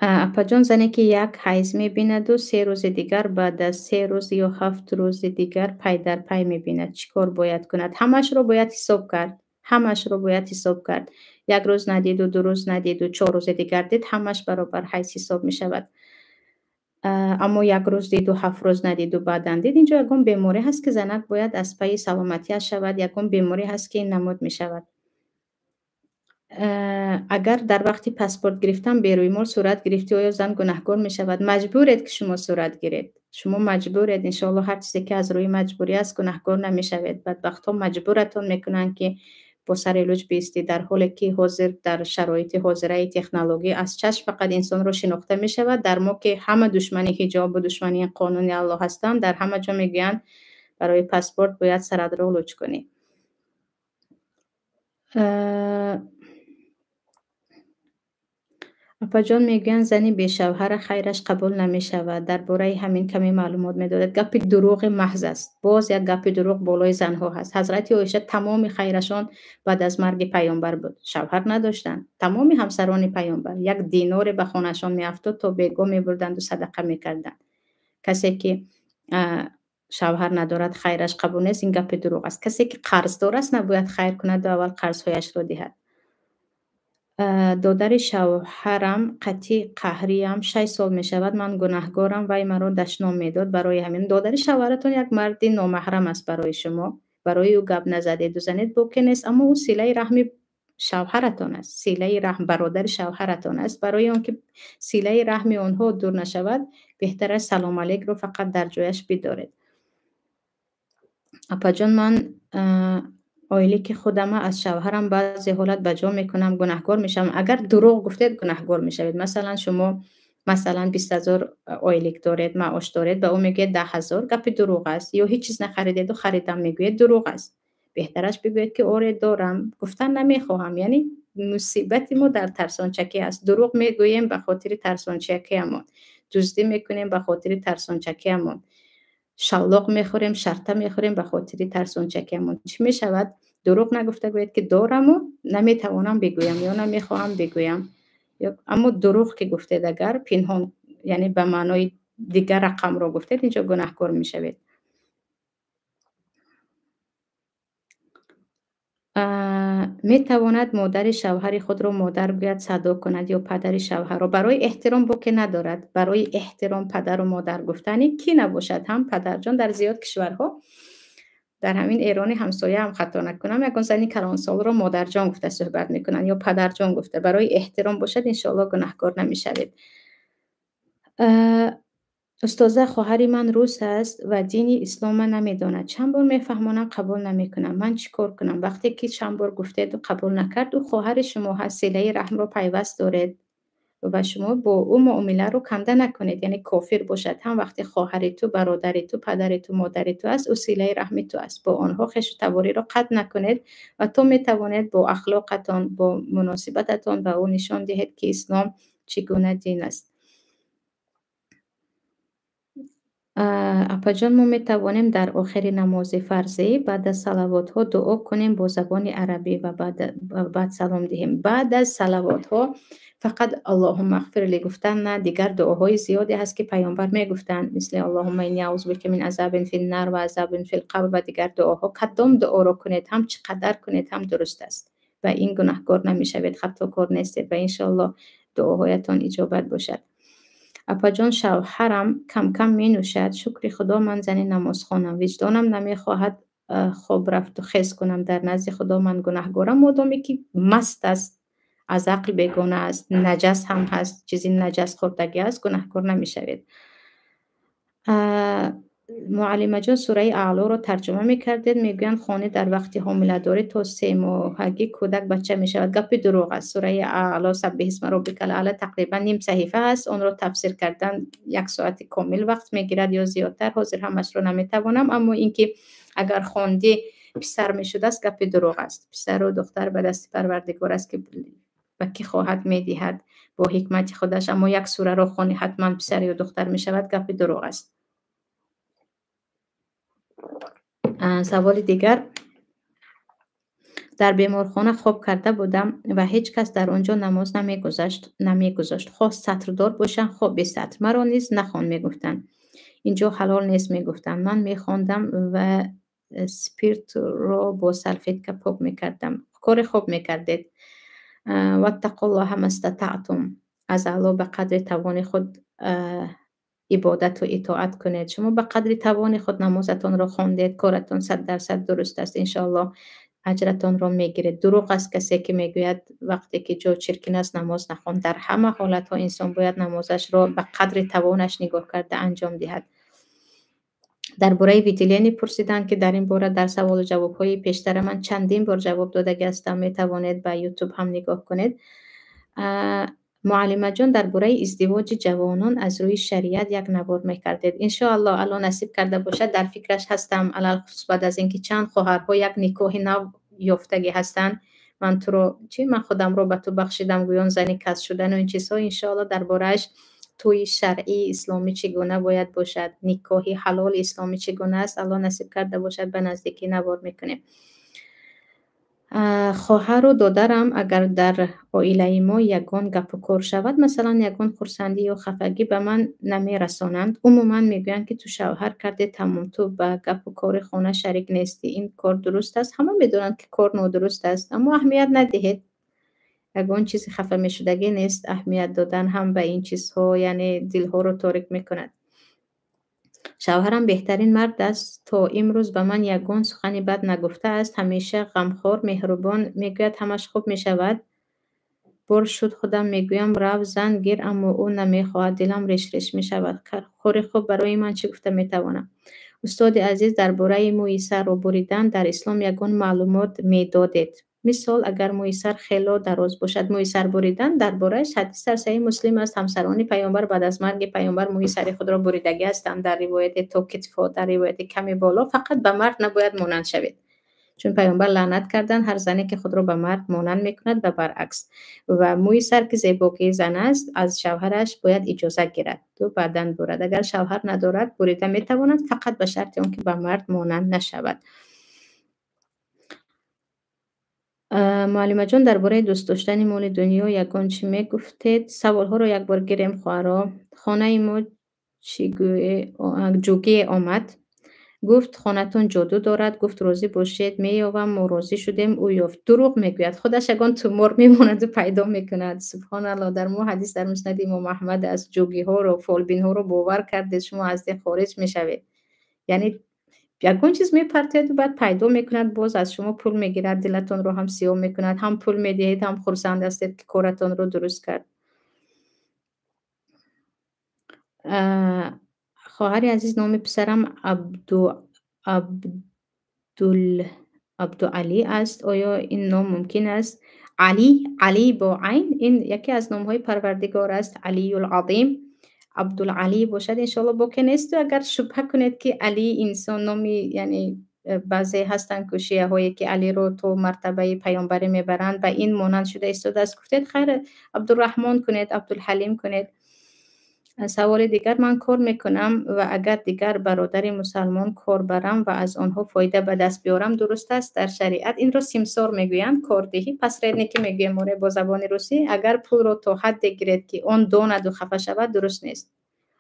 اپا جان، زنی که یک حیض می‌بیند و 3 روز دیگر بعد از 3 روز یا 7 روز دیگر پی در پی می‌بیند، چیکار باید کند؟ همش رو باید حساب کرد. 1 روز ندید و 2 روز ندید و 4 روز دیگر دید، همش برابر حیض حساب می‌شود. اما 1 روز دید و 7 روز ندید و بعداً دید، اینجا یگان بیماری هست که زنک باید از پی سلامتیش شود. یگان بیماری هست که این نمود می‌شود. اگر در وقتی پاسپورت گرفتن به روی مال صورت گرفتی، آیا زن گناهکار می شود؟ مجبورید که شما صورت گیرید. شما مجبورید. انشاءالله هر چیزی که از روی مجبوری است گناهکار نمی شوید. بدبخت ها مجبورتون میکنن که با سر لوچ بیستی، در حالی که حاضر در شرایط حاضره تکنولوژی از چشم فقط انسان رو شناخته می شود. در ما که همه دشمنی حجاب و دشمنی قانونی الله هستند، در همه جا میگن برای پاسپورت باید سرت رو لوچ کنی. اپا جان میگویند زنی بی شوهر خیرش قبول نمی شود. درباره همین کمی معلومات میدادد. گپ دروغ محض است. باز یک گپ دروغ بالای زنها هست. حضرت عایشه تمام خیرشان بعد از مرگ پیامبر بود. شوهر نداشتند. تمام همسران پیامبر 1 دینار به خانهشان میافتاد تا بیگاه میبردند و صدقه میکردند. کسی که شوهر ندارد خیرش قبول نیست، این گپ دروغ است. کسی که قرض دار است نباید خیر کند و اول قرضهایش را دهد. دادر شوهرم قطعی قهریم 6 سال می شود. من گناهکارم، وی مرا دشنام میداد. برای همین دادر شوهرتون یک مرد نامحرم است برای شما. برای او گپ نزدید و زنید باکی نیست، اما او صله رحم شوهرتان است، صله رحم برادر شوهرتان است. برای آنکه صله رحم آنها دور نشود، بهتر است سلام علیک رو فقط در جایش بدارید. اپا جان من آیلی که خودم از شوهرم بعضی حالت به جا میکنم گناهکار میشم. اگر دروغ گفتید گناهکار میشوید. مثلا شما مثلا 20,000 آیلیک دارید، معاش دارید، به او میگید 10,000، گپ دروغ است. یا هیچ چیز نخریدید و خریدم میگوید دروغ است. بهترش بگوید که آره دارم، گفتن نمیخواهم. یعنی مصیبت ما در ترسانچکی است. دروغ میگوییم به خاطر ترسانچکیمون، دزدی میکنیم به خاطر ترسانچکیمون، شلاق میخوریم، شرطه میخوریم به خاطر ترسانچکیمون. چی میشود؟ دروغ نگفته گوید که دارم و نمیتوانم بگویم یا نمیخواهم بگویم. اما دروغ که گفتید اگر پنهان، یعنی به معنای دیگر رقم رو گفتید، اینجا گناهکار میشوید. می تواند مادر شوهر خود را مادر گوید صدا کند یا پدر شوهر را؟ برای احترام با که ندارد. برای احترام پدر و مادر گفتنی کی نباشد. هم پدر جان در زیاد کشورها، در همین ایران همسایه هم خطا نکنم، یکان زنی کلانسال را مادر جان گفته صحبت میکنن یا پدر جان گفته. برای احترام باشد انشاءالله گناهکار نمیشوید. استاذه خواهر من روس است و دین اسلام نمیداند. چند بار میفهمانم قبول نمیکنم. من چیکار کنم؟ وقتی که چند بار گفتید و قبول نکرد، و خواهر شما هست، صله رحم رو پیوست دارید و شما با او معامله رو کنده نکنید. یعنی کافر باشد هم وقتی خواهر تو، برادر تو، پدر تو، مادر تو است، او صله رحم تو است، با آنها خش و تواری رو قطع نکنید و تو میتوانید با اخلاقتان، با مناسبتتان به او نشان دهید که اسلام چگونه دین است. اپا جان ما میتوانیم در آخر نماز فرضی بعد از صلوات ها دعا کنیم با زبان عربی و بعد سلام دهیم. بعد از صلوات ها فقط اللهم اغفر لی گفتن نه، دیگر دعاهای زیادی هست که پیامبر میگفتن، مثل اللهم انی اعوذ بک من عذاب فی النار و عذاب فی القبر و دیگر دعاها. کدام دعا را کنید، هم چقدر کنید هم درست است و این گناهکار نمیشوید، خطاکار نیستید و انشاءالله دعاهایتان اجابت باشد. اپا جان شوهرم کم کم می نوشد. شکر خدا من زن نماز خوانم، وجدانم نمیخواهد خواب رفت و خیز کنم. در نزد خدا من گناهکارم. مادامی که مست است، از عقل بیگانه است، نجس هم هست، چیزی نجس خوردگی است، گناهکار نمیشوید. معلمه جان سوره اعلی رو ترجمه میکردید، میگویند خانه در وقتی حامله داری تا 3 ماهگی کودک بچه میشود. گپ دروغ است. سوره اعلی سبح اسم ربک الاعلی تقریبا نیم صحیفه است. اون رو تفسیر کردن 1 ساعت کامل وقت میگیرد یا زیادتر. حاضر همش رو نمیتوانم، اما اینکه اگر خواندی پسر میشد است گپ دروغ است. پسر و دختر به دست پروردگار است که به کی خواهد میدهد با حکمت خودش. اما 1 سوره رو خوانی حتما پسر یا دختر میشود، گپ دروغ است. سوال دیگر، در بیمارخانه خواب کرده بودم و هیچ کس در آنجا نماز نمیگذاشت. خواه سطردار باشن خواه بی سطر. مرا نیز نخوان میگفتن، اینجا حلال نیست میگفتن. من میخواندم و سپیرت را با سلفیتکه پاک میکردم. کار خوب میکردید. واتقوا الله ما استطعتم، از الله به قدر توان خود عبادت و اطاعت کنید. شما به قدر توان خود نمازتان را خواندید، کارتان 100% درست است، انشاءالله اجرتان را میگیرید. دروغ است کسی که میگوید وقتی که جا چرکین است نماز نخوان. در همه حالت ها انسان باید نمازش را به قدر توانش نگاه کرده انجام دهد. درباره ویتیلینی پرسیدن که در این باره در سوال و جواب های پیشتر من چندین بار جواب داده هستم، میتوانید به یوتیوب هم نگاه کنید. معلمه جان درباره ازدواج جوانان از روی شریعت یک نوار میکردید. انشاءالله الان نصیب کرده باشد در فکرش هستم، علل خصوص بعد از اینکه چند خواهرها یک نکاح نو یافتگی هستند. من خودم رو به تو بخشیدم گویان زنی کس شدن و این چیزها. انشاءالله دربارهش توی شرعی اسلامی چگونه باید باشد، نکاحی حلال اسلامی چگونه است، الله نصیب کرده باشد به نزدیکی نوار میکنیم. خواهر و دادرم اگر در عائله ما یگان گپ و کار شود، مثلا یگان خرسندی یا خفگی به من نمی رسانند. عموما میگویند که تو شوهر کرده تمام، تو به گپ و کار خانه شریک نیستی. این کار درست است؟ همه میدونند که کار نادرست است، اما اهمیت ندهید. یگان چیزی خفه می شدگی نیست. اهمیت دادن هم به این چیزها یعنی دلها رو تاریک میکند. شوهرم بهترین مرد است. تا امروز به من یگان سخنی بد نگفته است. همیشه غمخوار، مهربان، میگوید همش خوب میشود. بار شد خودم میگویم رو زن گیر، اما او نمیخواهد. دلم ریش ریش میشود. کار خوب برای من چی گفته میتوانم؟ استاد عزیز درباره موی سر رو بریدن در اسلام یگان معلومات میدادید. مثال اگر موی سر خیلی دراز باشد موی سر بریدن درباره‌اش حدیث در صحیح مسلم است. همسران پیامبر بعد از مرگ پیامبر موی سر خود را بریدگی هستند. در روایت تو کتفا، در روایت کمی بالا، فقط به مرد نباید مانند شوید، چون پیامبر لعنت کردن هر زنی که خود را به مرد مانند میکند و برعکس. و موی سر که زیباگی زن است از شوهرش باید اجازه گیرد تو بعداً برد. اگر شوهر ندارد بریده میتواند، فقط به شرط آنکه به مرد مانند نشود. معلمه جان درباره دوست داشتن مال دنیا یگان چی میگفتید؟ سوال ها رو یک بار گیریم. خواهرا خانه ما جوگی آمد، گفت خانتون جادو دارد، گفت راضی باشید مییابم، ما راضی شدیم، او یافت. دروغ میگوید، خودش یگان تومور میماند و پیدا میکند. سبحان الله. در ما حدیث در مسند امام احمد از جوگی ها رو فالبین ها رو باور کردید شما از ده خارج میشوید. یعنی یگان چیز میپرتید و بعد پیدا میکند، باز از شما پول میگیرد، دلتون رو هم سیاه میکند، هم پول میدهید هم خرسند هستید که کارتون رو درست کرد. خواهر عزیز نام پسرم عبدالعلی است. آیا این نام ممکن است؟ علی با عین، این یکی از نامهای پروردگار است، علی العظیم. عبدالعلی باشد انشاءالله باکی نیست. اگر شبه کنید که علی انسان نامی، یعنی بعضی هستن که شیعه هایی که علی رو تو مرتبه پیامبری میبرند و این مانند شده استاد است، گفتید خیر عبدالرحمن کنید، عبدالحلیم کنید. سوال دیگر، من کار میکنم و اگر دیگر برادر مسلمان کار برم و از آنها فایده به دست بیارم درست است؟ در شریعت این رو سیمسار میگویند، کاردهی. پس رنی که میگویم ما با زبان روسی، اگر پول رو تا حد گیرید که آن داند و خفه شود درست نیست،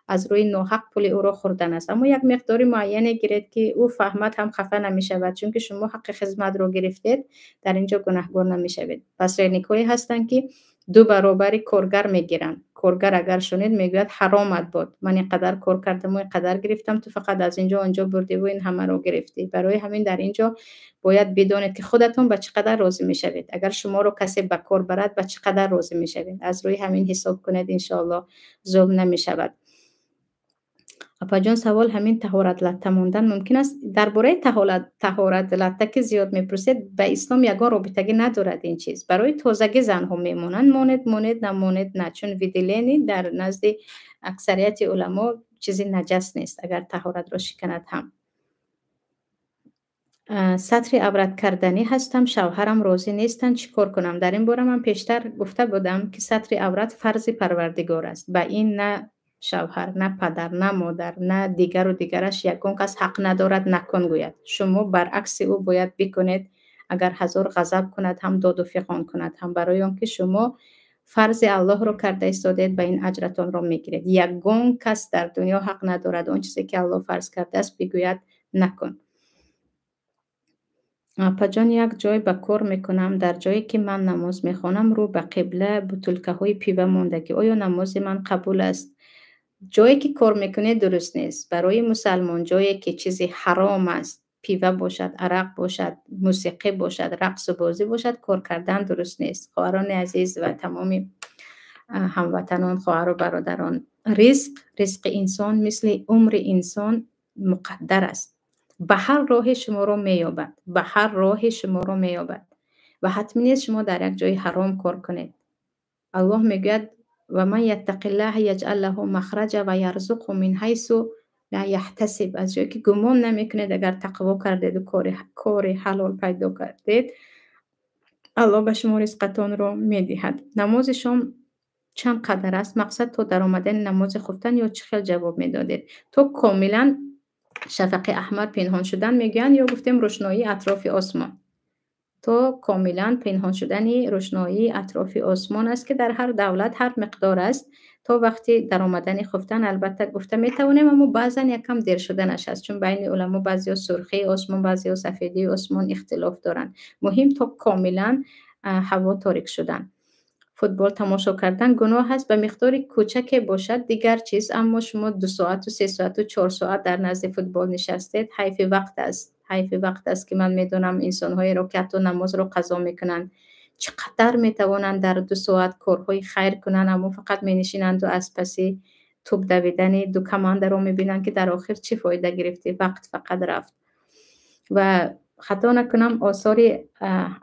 از روی ناحق پول او را خوردن است. اما یک مقداری معین گیرید که او فهمت هم خفه نمی شود، چون که شما حق خدمت رو گرفتید، در اینجا گناهگار نمی شوید. پس رنیکایی هستند که دو برابر کارگر میگیرن. کارگر اگر شنید میگوید حرامت بود، من اینقدر کار کردم و اینقدر گرفتم، تو فقط از اینجا اونجا بردی و این همه رو گرفتی. برای همین در اینجا باید بدونید که خودتون به چقدر راضی میشوید. اگر شما رو کسی به کار برد به چقدر راضی میشوید. از روی همین حساب کنید، ان شاء الله ظلم نمیشود. اپا جان سوال همین طهارت لته موندن ممکن است؟ درباره طهارت لته که زیاد میپرسید، به اسلام یگان رابطگی ندارد این چیز. برای تازگی زن ها میمونن، ماند نماند نه، چون ویدیلینی در نزد اکثریت علما چیزی نجس نیست اگر طهارت را شکند هم. سطر عورت کردنی هستم، شوهرم راضی نیستن، چیکار کنم؟ در این باره من پیشتر گفته بودم که سطر عورت فرض پروردگار است. به این نه شوهر، نه پدر، نه مادر، نه دیگر و دیگرش یگان کس حق ندارد نکن گوید. شما برعکس او باید بکنید. اگر هزار غضب کند هم داد و فغان کند هم، برای آنکه شما فرض الله رو کرده ایستادید، به این اجرتون رو میگیرید. یگان کس در دنیا حق ندارد اون چیزی که الله فرض کرده است بگوید نکن. پجان یک جای به کار میکنم، در جایی که من نماز میخوانم رو به قبله بطولکه های پیوه ماندگی، آیا نماز من قبول است؟ جایی که کار میکنه درست نیست. برای مسلمان جایی که چیزی حرام است، پیوه باشد، عرق باشد، موسیقی باشد، رقص و بازی باشد، کار کردن درست نیست. خواهران عزیز و تمام هموطنان، خواهر و برادران، رزق انسان مثل عمر انسان مقدر است. به هر راه شما رو میابد، به هر راه شما رو میابد و حتمی نیست شما در یک جای حرام کار کنید. الله میگوید و من یتق الله یجعل له مخرجا و یرزقه من حیث لا یحتسب. از جایی که گمان نمیکنید، اگر تقوا کردید و کار حلال پیدا کردید، الله به شما رزقتان رو میدهد. نماز شام چند قدر است؟ مقصد تا در آمدن نماز خفتن یا چه خیل جواب میدادید؟ تو کاملا شفق احمر پنهان شدن میگن یا گفتیم روشنایی اطراف آسمان؟ تو کاملا پنهان شدن روشنایی اطراف آسمان است که در هر دولت هر مقدار است. تا وقتی در آمدن خفتن البته گفته میتوانیم، اما بعضا یکم دیر شدنش است، چون بین علما بعضیا سرخی آسمان بعضیا سفیدی آسمان اختلاف دارن. مهم تا کاملا هوا تاریک شدن. فوتبال تماشا کردن گناه است به مقدار کوچک باشد دیگر چیز، اما شما 2 ساعت و 3 ساعت و 4 ساعت در نزد فوتبال نشستید، حیف وقت است. حیف وقت است که من میدونم انسان‌های را که حتی نماز رو قضا میکنن چقدر میتوانند در 2 ساعت کارهای خیر کنن، اما فقط مینشینند و از پسی توپ دویدن دو کمانده رو میبینن که در آخر چی فایده گرفتی، وقت فقط رفت. و خطا نکنم آثار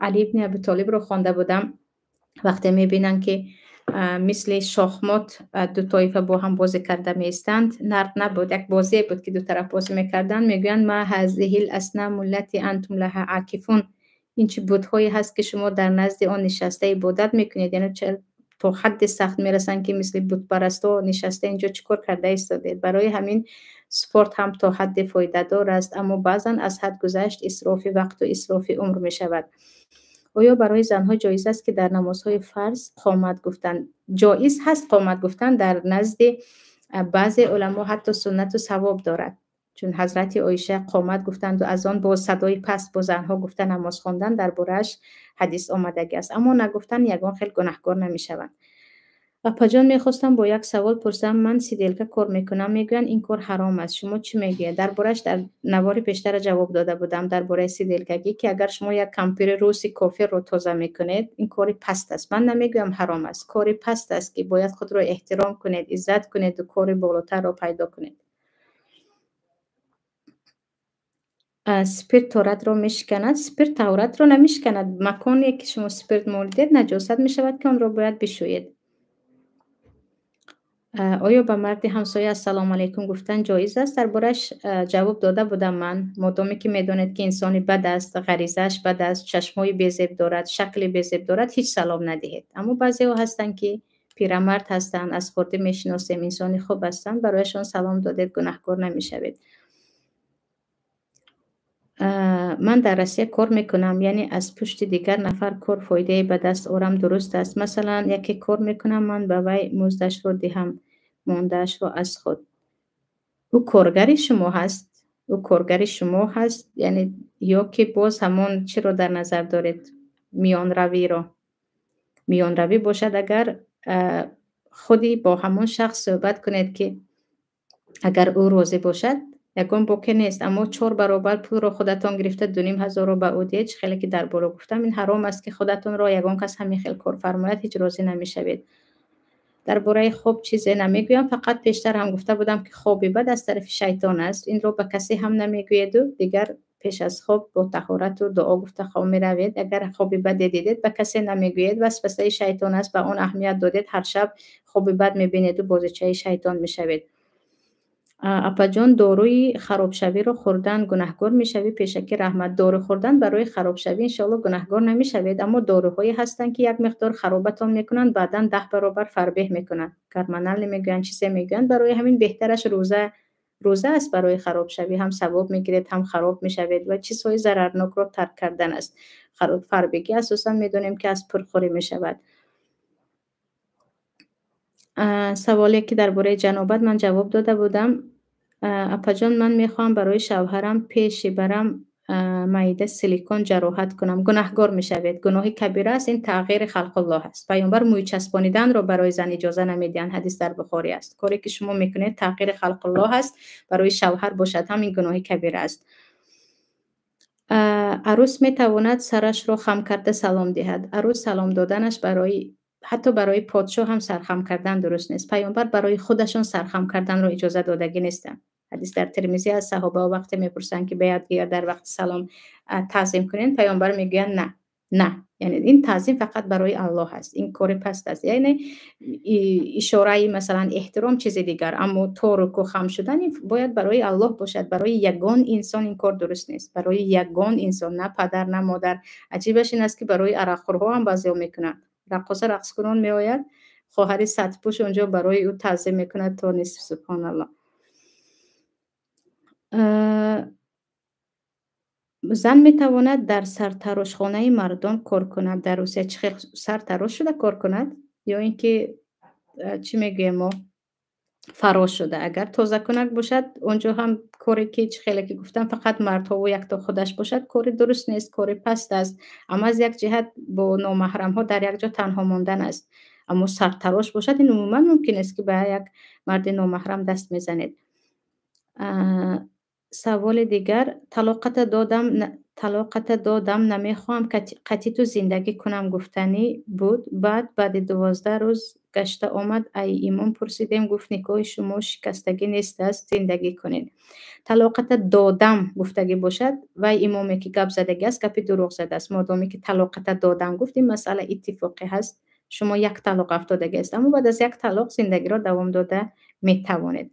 علی ابن ابی طالب رو خوانده بودم، وقتی میبینن که مثل شاخمات دو طایفه با هم بازی کرده میستند، نرد نبود، یک بازی بود که دو طرف بازی میکردن، میگوین ما هذه الاصنام التي انتم لها عاکفون، این چه بت‌هایی هست که شما در نزد آن نشسته عبادت میکنید، یعنی تا حد سخت میرسن که مثل بت پرستا نشسته اینجا چیکار کرده ایستادید. برای همین سپورت هم تا حد فایده دار است، اما بعضا از حد گذشت اسراف وقت و اسراف عمر می شود. آیا برای زنها جایز است که در نمازهای فرض قامت گفتن؟ جایز هست قامت گفتن، در نزد بعضی علما حتی سنت و ثواب دارد، چون حضرت عایشه قامت گفتند و از آن با صدای پست با زنها گفتن نماز خواندن در برش حدیث آمدگی است، اما نگفتن یگان خیلی گناهکار نمیشوند. اپا جان میخواستم با یک سوال پرسم، من سیدلکه کار میکنم، میگن این کار حرام است، شما چی میگه؟ دربارش در نوار پیشتر جواب داده بودم درباره سیدلکگی که اگر شما یک کمپیر روسی کافر رو تازه میکنید این کاری پست است. من نمیگم حرام است، کاری پست است که باید خود رو احترام کنید، عزت کنید و کاری بالاتر رو پیدا کنید. سپیرت تورات رو میشکند؟ سپیرت تورات رو نمیشکند، مکانی که شما سپیرت موردید نجاست میشود که آن رو باید بشویید. آیا به مرد همسایه السلام علیکم گفتن جایز است؟ دربارش جواب داده بودم من، مادامی که میدانید که انسانی بد است، غریزش بد است، چشمای بی‌زیب دارد، شکل بی‌زیب دارد، هیچ سلام ندهید. اما بعضی ها هستند که پیرمرد هستند، از خورده میشناسیم انسانی خوب هستند، برایشان سلام دادید گناهکار نمیشوید. من در روسیه کار میکنم، یعنی از پشت دیگر نفر کار فایده به دست آورم درست است؟ مثلا یکی کار میکنم من به وی مزدش رو دهم، ماندهش رو از خود. او کارگر شما هست، او کارگر شما هست، یعنی یا که باز همون چی رو در نظر دارید؟ میان روی رو، میان روی باشد اگر خودی با همون شخص صحبت کنید که اگر او راضی باشد یکم باکی نیست، اما 4 برابر پول رو خودتان گرفته 2500 رو به او دید، خیلی که در بالا گفتم این حرام است که خودتون را یگان کس همین خیلی کار فرماید هیچ راضی نمیشوید. درباره خواب چیزی نمیگویم، فقط پیشتر هم گفته بودم که خوابی بد از طرف شیطان است، این رو به کسی هم نمیگوید و دیگر پیش از خواب با طهارت و دعا گفته خواب می روید. اگر خوابی بد دیدید به کسی نمیگوید، وسوسه شیطان است، به اون اهمیت دادید، هر شب خوابی بد میبینید و بازیچه شیطان میشوید. اپا جان داروی خراب شوی رو خوردن گناهکار میشوی؟ پیشکی رحمت، دارو خوردن برای خراب شوی انشالله گناهکار نمیشوید، اما داروهایی هستن که یک مقدار خرابتان میکنن بعدن 10 برابر فربه میکنن، کرمانل نمیگن چیزی میگن، برای همین بهترش روزه است، برای خراب شوی هم ثواب میگیرید هم خراب میشوید و چیزهای ضررناک رو ترک کردن است. خراب فربگی اساسا میدونیم که از پرخوری میشود. سوالی که درباره جنابت من جواب داده بودم. اپا جان من میخوام برای شوهرم پیش برم معده سیلیکون جراحت کنم، گناهکار میشوید، گناه کبیره است، این تغییر خلق الله است. پیامبر موی چسبانیدن رو برای زن اجازه نمیدن، حدیث در بخاری است. کاری که شما میکنید تغییر خلق الله است، برای شوهر باشد هم این گناه کبیره است. عروس میتواند سرش رو خم کرده سلام دهد؟ عروس سلام دادنش برای حتی برای پادشاه هم سرخم کردن درست نیست. پیامبر برای خودشون سرخم کردن رو اجازه دادگی نیستن. حدیث در ترمذی از صحابه وقتی میپرسن که باید در وقت سلام تعظیم کنین، پیامبر میگن نه، یعنی این تعظیم فقط برای الله هست، این کار پست است، یعنی اشاره مثلا احترام چیز دیگر، اما تو رکوع خم شدن این باید برای الله باشد، برای یگان انسان این کار درست نیست، برای یگان انسان، نه پدر نه مادر. عجیبش این است که برای عرقخورها هم بعضیا میکنن، رقاصه رقص کنان میآید، خواهر سطپوش اونجا برای او تعظیم میکند تا نصف. سبحان الله. زن میتواند در سرتراشخانه مردان کار کند؟ در روسیه چه خیلی سرتراش شده کار کند یا اینکه چی میگیم ما فراش شده؟ اگر تازه کنک باشد اونجا هم کاری که خیلی که گفتم فقط مردها و یک تا خودش باشد کاری درست نیست، کاری پست است، اما از یک جهت با نامحرم ها در یک جا تنها ماندن است. اما سرتراش باشد این عموما ممکن است که به یک مرد نامحرم دست میزنید. سوال دیگر، طلاقت دادم نمیخوام قطعی تو زندگی کنم گفتنی بود، بعد 12 روز گشته آمد. ای امام پرسیدیم، گفت نکاح شما شکستگی نیست است، زندگی کنید. طلاقت دادم گفتگی باشد و امامی که گپ زدگی است گپی دروغ زده است. مادامی که طلاقت دادم گفتیم مسئله اتفاقی هست، شما یک طلاق افتادگی است، اما بعد از یک طلاق زندگی را دوام داده می توانید.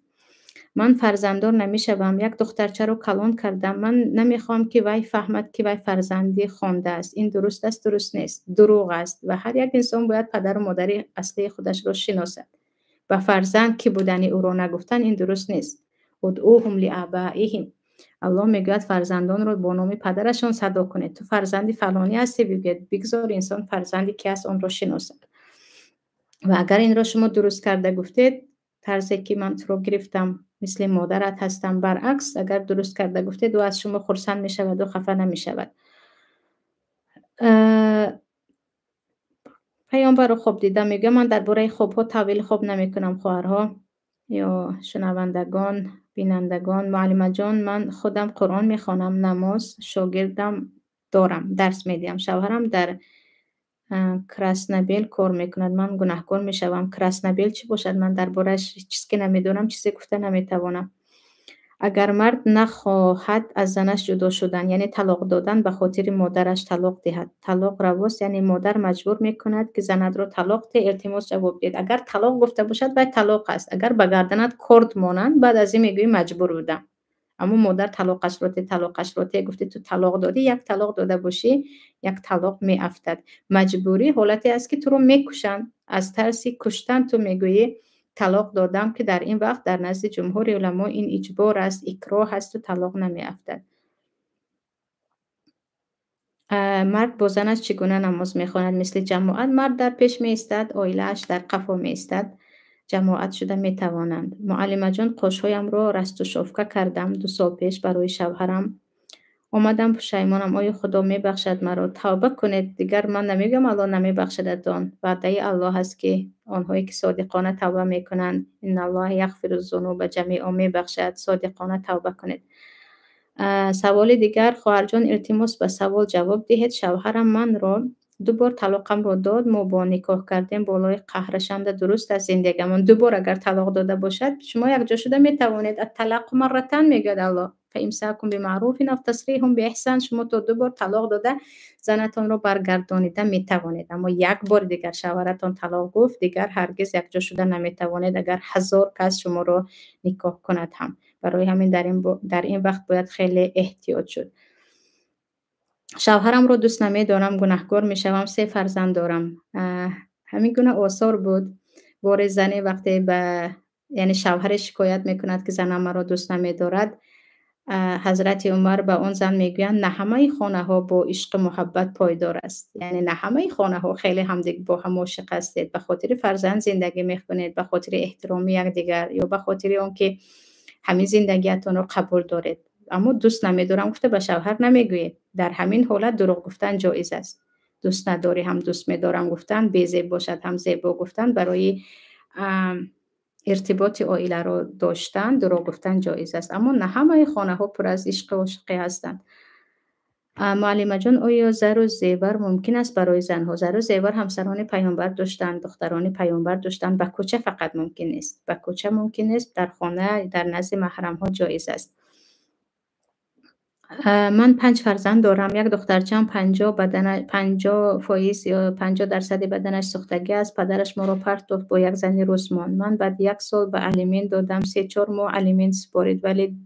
من فرزنددار نمیشوم، یک دخترچه رو کلان کردم، من نمیخوام که وی فهمد که وی فرزندی خوانده است. این درست است؟ درست نیست، دروغ است و هر یک انسان باید پدر و مادر اصلی خودش رو شناسد. و فرزند که بودنی او رو نگفتن این درست نیست. ادعوهم لآبائهم، الله میگوید فرزندان رو با نام پدرشان صدا کنید. تو فرزندی فلانی هستی، بگید بگذار انسان فرزندی که است آن رو شناسد. و اگر این را شما درست کرده گفتید، طرزی که من تو رو گرفتم مثل مادرت هستم، برعکس اگر درست کرده گفتید و از شما خرسند می شود و خفه نمی شود. پیامبر رو خوب دیدم، میگه من درباره خوب ها تعویل خوب نمی کنم. خواهرها یا شنوندگان، بینندگان، معلمه جان، من خودم قرآن میخوانم، نماز شاگردم دارم، درس میدیم. شوهرم در کراسنبیل کار میکند. من گناهکار میشوم. کراسنبیل چی باشد؟ من دربارش چیزی که نمیدونم، چیزی گفته نمیتوانم. اگر مرد نخواهد از زنش جدا شدن، یعنی طلاق دادن، به خاطر مادرش طلاق دهد. طلاق رواست، یعنی مادر مجبور میکند که زند رو طلاق ده، التماس جواب دید. اگر طلاق گفته باشد و طلاق است، اگر به گردنت کرد مانند، بعد از این میگوی مجبور بودم. اما مادر طلاقش راته گفته تو طلاق دادی، یک طلاق داده باشی یک طلاق می افتد. مجبوری حالتی است که تو رو میکشند، از ترس کشتن تو میگویی طلاق دادم، که در این وقت در نزد جمهور علما این اجبار است، اکراه است و طلاق نمی افتد. مرد با زنش چگونه نماز میخواند؟ مثل جماعت. مرد در پیش می ایستد، عائله‌اش در قفا می ایستد. جماعت شده می توانند. معلمه جان، قاشهایم را رست و شافکه کردم 2 سال پیش برای شوهرم. آمدم پشیمانم، آیا خدا می بخشد مرا؟ توبه کنید. دیگر من نمیگم الله نمی بخشدتان، وعده الله هست که آنهایی که صادقانه توبه میکنند ان الله یغفر الذنوب جمیعا می بخشد. صادقانه توبه کنید. سوال دیگر، خواهر جان التماس به سوال جواب دهید. شوهرم من را 2 بار طلاقم را داد، ما با نکاح کردیم، بالای قهرشم درست از زندگیمان. 2 بار اگر طلاق داده باشد، شما یک جا شده می توانید الطلاق مرتين میگوید الله، فامساکم بمعروف او تسریح باحسان. شما تا 2 بار طلاق داده زنتان را برگردانیده می توانید، اما یک بار دیگر شوهرتان طلاق گفت، دیگر هرگز یک جا شده نمی توانید، اگر 1000 کس شما را نکاح کند هم. برای همین در این وقت باید خیلی احتیاط شد. شوهرم رو دوست نمیدارم، گناهکار میشوم، 3 فرزند دارم. همین گونه آثار بود. بار زنی وقتی به یعنی شوهر شکایت میکند که زنم مرا دوست نمیدارد، حضرت عمر به اون زن میگویند نه همه خانه ها با عشق محبت پایدار است. یعنی نه همه خانه ها خیلی همدیگه با هم عاشق هستید، به خاطر فرزند زندگی میکنید، به خاطر احترام یکدیگر، یا به خاطر اون که همین زندگیتون رو قبول دارید. اما دوست نمیدارم گفته به شوهر نمیگویید. در همین حالت دروغ گفتن جایز است. دوست نداری هم دوست میدارم گفتن، بی‌زیب باشد هم زیبا گفتن، برای ارتباط عائله رو داشتن دروغ گفتن جایز است. اما نه همه خانه ها پر از عشق و عشقی هستند. معلمه جان، آیا زر و زیور ممکن است برای زنها؟ زر و زیور همسران پیامبر داشتند، دختران پیامبر داشتند. به کوچه فقط ممکن است، به کوچه ممکن است، در خانه در نزد محرم ها جایز است. من 5 فرزند دارم. یک دخترچه‌ام 50% یا 50% بدنش سوختگی است. پدرش ما را پرت داد با یک زن روسمان. من بعد 1 سال به الیمین دادم، 3-4 ماه الیمین سپارید، ولی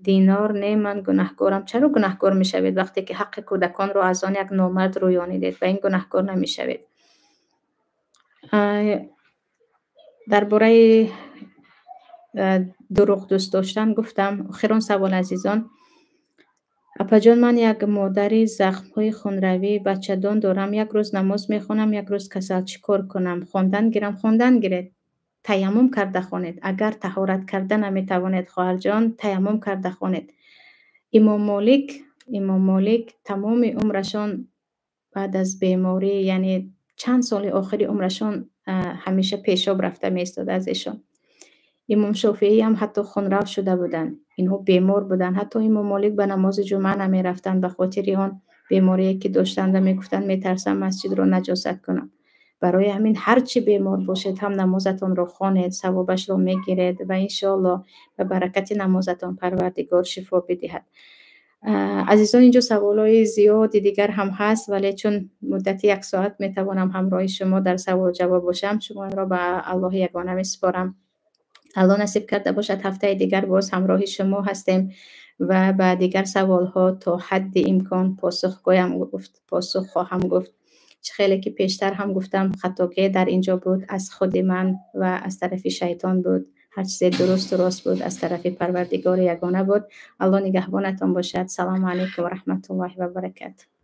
دینار نه. من گناهکارم. چرا گناهکار میشوید وقتی که حق کودکان را از آن یک نامرد رویانیدید؟ و این گناهکار نمیشوید. درباره دروغ دوست داشتن گفتم. آخرین سوال عزیزان. اپا جان، من یک مادری زخم‌های خونروی بچه‌دار دارم. یک روز نماز میخونم، یک روز کسل. چیکار کنم؟ خواندن گیرم. خواندن گیرید. تیمم کرده خوانید. اگر طهارت کرده نمیتوانید خواهر جان، تیمم کرده خوانید. امام مالک تمام عمرشان بعد از بیماری، یعنی چند سال آخری عمرشان، همیشه پیشاب رفته میستاد از ایشان. امام شافعی هم حتی خونرو شده بودن، اینها بیمار بودن. حتی امام مالک به نماز جمعه نمی رفتن به خاطر آن بیماری که داشتند و میگفتن میترسم مسجد رو نجاست کنم. برای همین هر چی بیمار باشید هم نمازتون رو خوانید، ثوابش رو میگیرید و انشاءالله به برکت نمازتون پروردگار شفا بدهد. عزیزان اینجا سوالای زیادی دیگر هم هست، ولی چون مدت 1 ساعت میتوانم همراه شما در سوال جواب باشم، شما را به الله یگانه میسپارم. الله نصیب کرده باشد هفته دیگر باز همراه شما هستیم و با دیگر سوال ها تا حد امکان پاسخ خواهم گفت. خیلی که پیشتر هم گفتم خطاکه در اینجا بود، از خود من و از طرف شیطان بود. هر چیز درست بود از طرف پروردگار یگانه بود. الله نگهبانتان باشد. سلام علیکم و رحمت الله و برکاته.